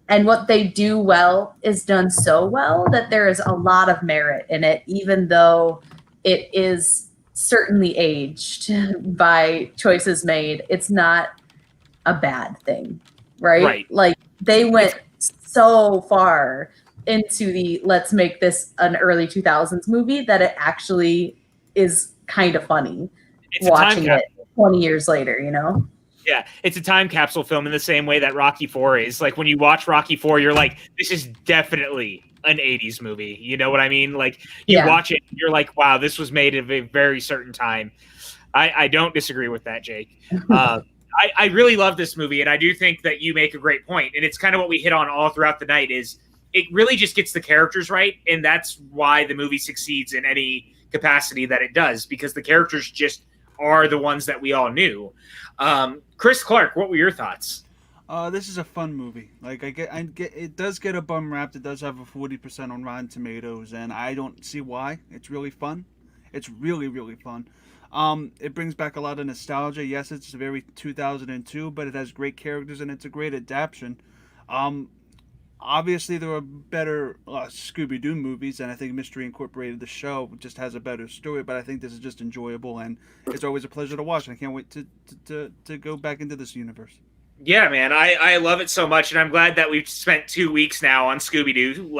And what they do well is done so well that there is a lot of merit in it, even though it is certainly aged by choices made. It's not a bad thing, right? Like, they went so far into the let's make this an early 2000s movie that it actually is kind of funny watching it 20 years later, you know? Yeah, it's a time capsule film in the same way that Rocky IV is. Like, when you watch Rocky IV, you're like, this is definitely an 80s movie. You know what I mean? Like, you watch it, you're like, wow, this was made at a very certain time. I don't disagree with that, Jake. I really love this movie, and I do think that you make a great point. And it's kind of what we hit on all throughout the night is it really just gets the characters right, and that's why the movie succeeds in any capacity that it does, because the characters just are the ones that we all knew. Chris Clark, what were your thoughts? This is a fun movie. Like, I get it does get a bum rap. It does have a 40% on Rotten Tomatoes, and I don't see why. It's really fun. It's really, really fun. It brings back a lot of nostalgia. Yes, it's very 2002, but it has great characters and it's a great adaptation. Obviously, there are better Scooby-Doo movies, and I think Mystery Incorporated, the show, just has a better story, but I think this is just enjoyable, and it's always a pleasure to watch, and I can't wait to go back into this universe. Yeah, man, I love it so much, and I'm glad that we've spent 2 weeks now on Scooby-Doo,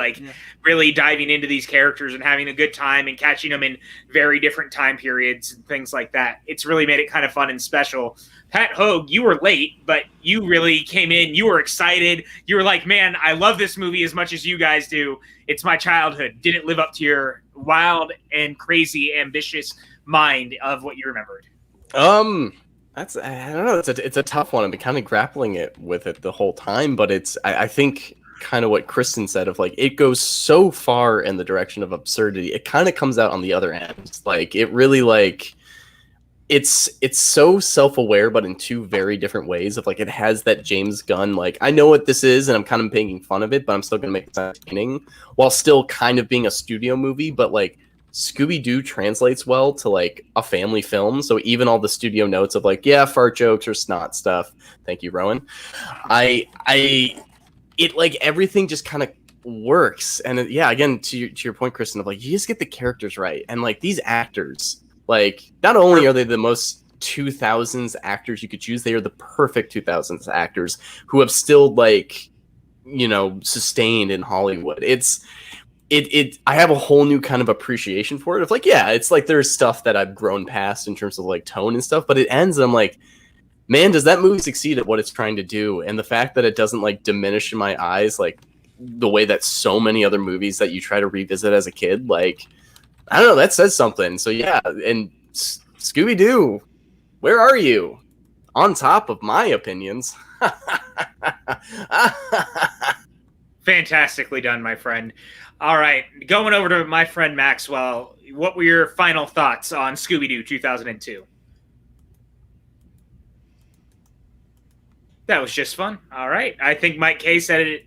really diving into these characters and having a good time and catching them in very different time periods and things like that. It's really made it kind of fun and special. Pat Hogue, you were late, but you really came in. You were excited. You were like, man, I love this movie as much as you guys do. It's my childhood. Didn't live up to your wild and crazy, ambitious mind of what you remembered. That's, I don't know. It's a tough one. I've been kind of grappling with it the whole time, but I think kind of what Kristen said of like, it goes so far in the direction of absurdity. It kind of comes out on the other end. Like it really it's so self-aware, but in two very different ways of like, it has that James Gunn, like, I know what this is and I'm kind of making fun of it, but I'm still going to make it entertaining while still kind of being a studio movie. But like, Scooby-Doo translates well to like a family film, so even all the studio notes of like, yeah, fart jokes or snot stuff. Thank you, Rowan. It like everything just kind of works, and again to your point, Kristen, of like you just get the characters right, and like these actors, like not only are they the most 2000s actors you could choose, they are the perfect 2000s actors who have still like sustained in Hollywood. I have a whole new kind of appreciation for it. Of like, yeah, it's like there's stuff that I've grown past in terms of like tone and stuff, but it ends and I'm like, man, does that movie succeed at what it's trying to do? And the fact that it doesn't like diminish in my eyes like the way that so many other movies that you try to revisit as a kid, like, I don't know, that says something. So yeah, and Scooby-Doo, where are you? On top of my opinions. Fantastically done, my friend. All right, going over to my friend Maxwell, what were your final thoughts on Scooby-Doo 2002? That was just fun. All right. I think Mike K said it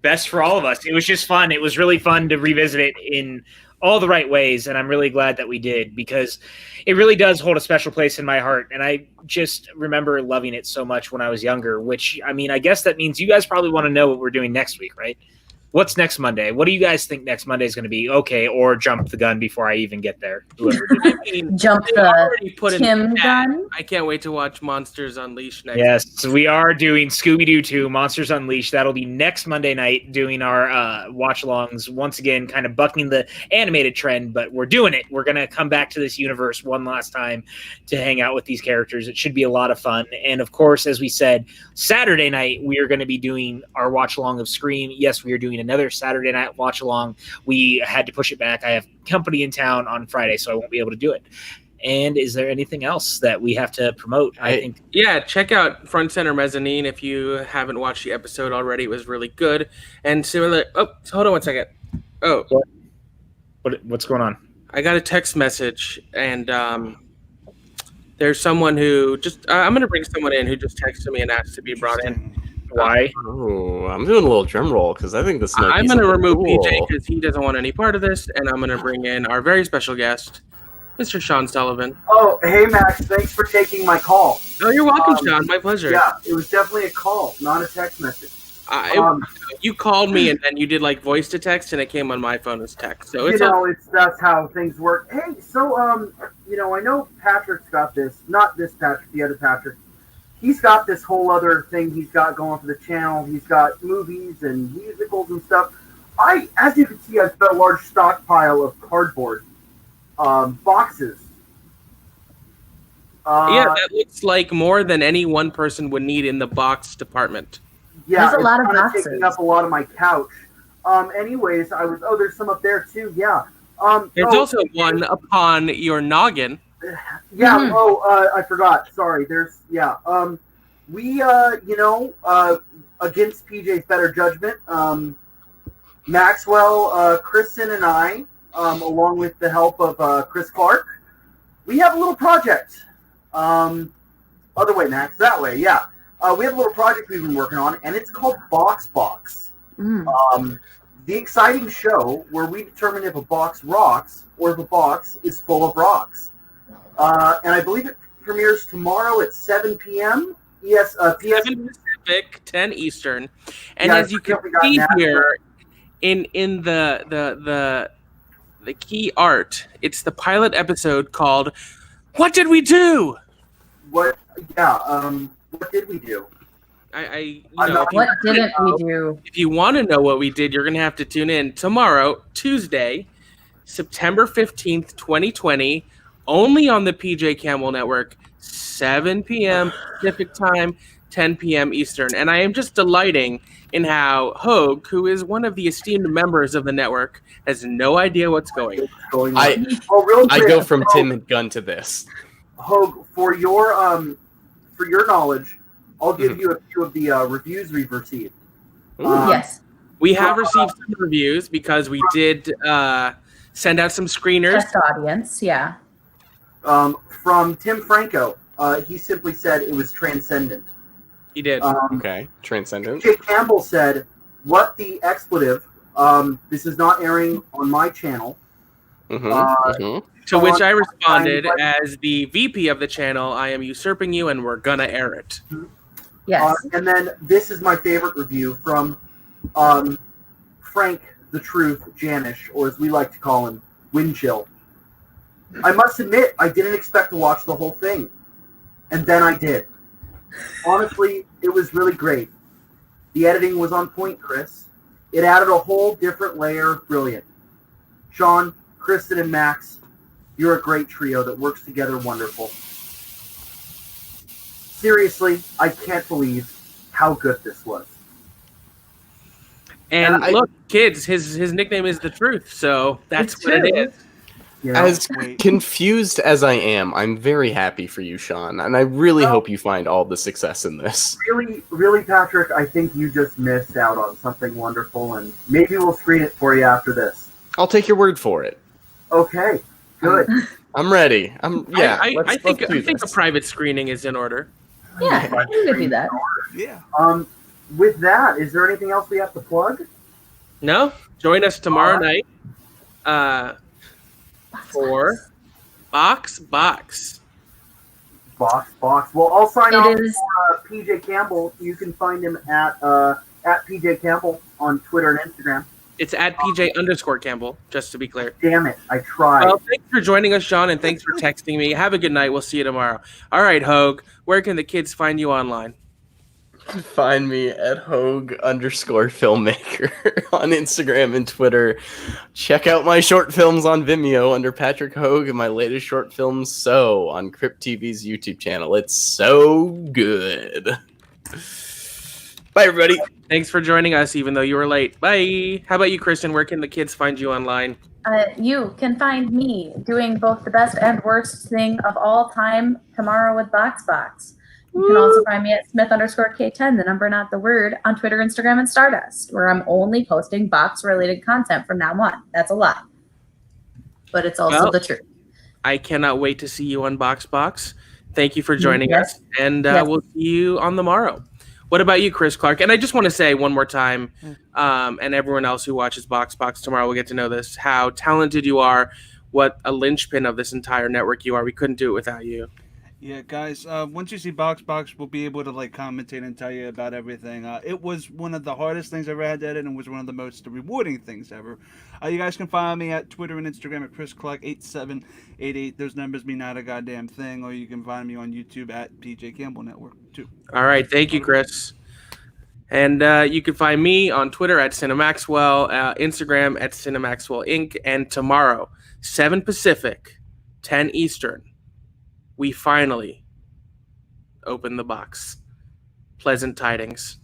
best for all of us. It was just fun. It was really fun to revisit it in all the right ways, and I'm really glad that we did because it really does hold a special place in my heart, and I just remember loving it so much when I was younger, which, I mean, I guess that means you guys probably want to know what we're doing next week, right? What's next Monday? What do you guys think next Monday is going to be? Okay, or jump the gun before I even get there. Jump the Tim gun. I can't wait to watch Monsters Unleashed next. Yes, we are doing Scooby-Doo 2, Monsters Unleashed. That'll be next Monday night, doing our watch-alongs. Once again, kind of bucking the animated trend, but we're doing it. We're going to come back to this universe one last time to hang out with these characters. It should be a lot of fun. And, of course, as we said, Saturday night, we are going to be doing our watch-along of Scream. Yes, we are doing another Saturday night watch along. We had to push it back. I have company in town on Friday, so I won't be able to do it. And is there anything else that we have to promote? I think check out Front Center Mezzanine if you haven't watched the episode already. It was really good. And similar. Oh, hold on one second. Oh, what's going on? I got a text message, and there's someone who just. I'm going to bring someone in who just texted me and asked to be brought in. Why? Oh, I'm doing a little drum roll because I think this. I'm going to remove PJ because he doesn't want any part of this, and I'm going to bring in our very special guest, Mr. Sean Sullivan. Oh, hey Max, thanks for taking my call. Oh, you're welcome, Sean. My pleasure. Yeah, it was definitely a call, not a text message. You called me and then you did like voice to text, and it came on my phone as text. So that's how things work. Hey, so I know Patrick's got this, not this Patrick, the other Patrick. He's got this whole other thing he's got going for the channel. He's got movies and musicals and stuff. As you can see, I've got a large stockpile of cardboard boxes. That looks like more than any one person would need in the box department. Yeah, there's a lot of boxes. Taking up a lot of my couch. Anyways, there's some up there too. Yeah. There's also one upon your noggin. Yeah. Mm-hmm. I forgot. Sorry. We against PJ's better judgment, Maxwell, Kristen, and I, along with the help of Chris Clark, we have a little project. Other way, Max. That way. Yeah. We have a little project we've been working on, and it's called Box. The exciting show where we determine if a box rocks or if a box is full of rocks. And I believe it premieres tomorrow at 7 p.m. Yes, 7 Pacific, 10 Eastern. And as you can see here in the key art, it's the pilot episode called "What Did We Do?" What did we do? What didn't we do? If you want to know what we did, you're going to have to tune in tomorrow, Tuesday, September 15th, 2020, only on the PJ Campbell Network, 7 p.m. Pacific Time, 10 p.m. Eastern. And I am just delighting in how Hogue, who is one of the esteemed members of the network, has no idea what's going on. I go from Tim Gunn to this. Hogue, for your knowledge, I'll give you a few of the reviews we've received. Yes. We have received some reviews because we did send out some screeners. Test audience, yeah. From Tim Franco, he simply said it was transcendent. He did. Okay, transcendent. PJ Campbell said, "What the expletive? This is not airing on my channel." To which I responded, as the VP of the channel, I am usurping you and we're gonna air it. Yes. And then this is my favorite review from Frank the Truth Janish, or as we like to call him, Windchill. I must admit, I didn't expect to watch the whole thing. And then I did. Honestly, it was really great. The editing was on point, Chris. It added a whole different layer of brilliant. Sean, Kristen, and Max, you're a great trio that works together wonderful. Seriously, I can't believe how good this was. And look, kids, his nickname is The Truth, so that's what it is. You know? As confused as I am, I'm very happy for you, Sean, and I really hope you find all the success in this. Really, really, Patrick, I think you just missed out on something wonderful, and maybe we'll screen it for you after this. I'll take your word for it. Okay, good. I'm ready. I think a private screening is in order. Yeah, we could do that. Yeah. With that, is there anything else we have to plug? No? Join us tomorrow night for Box. Box. Well, I'll sign off It is. for PJ Campbell. You can find him at PJ Campbell on Twitter and Instagram. It's at PJ_Campbell, just to be clear. Damn it, I tried. Well, thanks for joining us, Sean, and thanks for texting me. Have a good night. We'll see you tomorrow. All right, Hogue, where can the kids find you online? Find me at Hogue_filmmaker on Instagram and Twitter. Check out my short films on Vimeo under Patrick Hogue and my latest short film, So, on Crypt TV's YouTube channel. It's so good. Bye, everybody. Thanks for joining us, even though you were late. Bye. How about you, Kristen? Where can the kids find you online? You can find me doing both the best and worst thing of all time tomorrow with Box. You can also find me at Smith_K10, the number, not the word, on Twitter, Instagram, and Stardust, where I'm only posting box-related content from now on. That's a lie. But it's also the truth. I cannot wait to see you on Box. Thank you for joining us, and we'll see you on the morrow. What about you, Chris Clark? And I just want to say one more time, and everyone else who watches Box tomorrow will get to know this, how talented you are, what a linchpin of this entire network you are. We couldn't do it without you. Yeah, guys, once you see Box, we'll be able to commentate and tell you about everything. It was one of the hardest things I ever had to edit, and was one of the most rewarding things ever. You guys can find me at Twitter and Instagram at ChrisClark8788. Those numbers mean not a goddamn thing. Or you can find me on YouTube at PJ Campbell Network too. All right, thank you, Chris. And you can find me on Twitter at Cinemaxwell, Instagram at Cinemaxwell Inc. And tomorrow, 7 Pacific, 10 Eastern, we finally open the box. Pleasant tidings.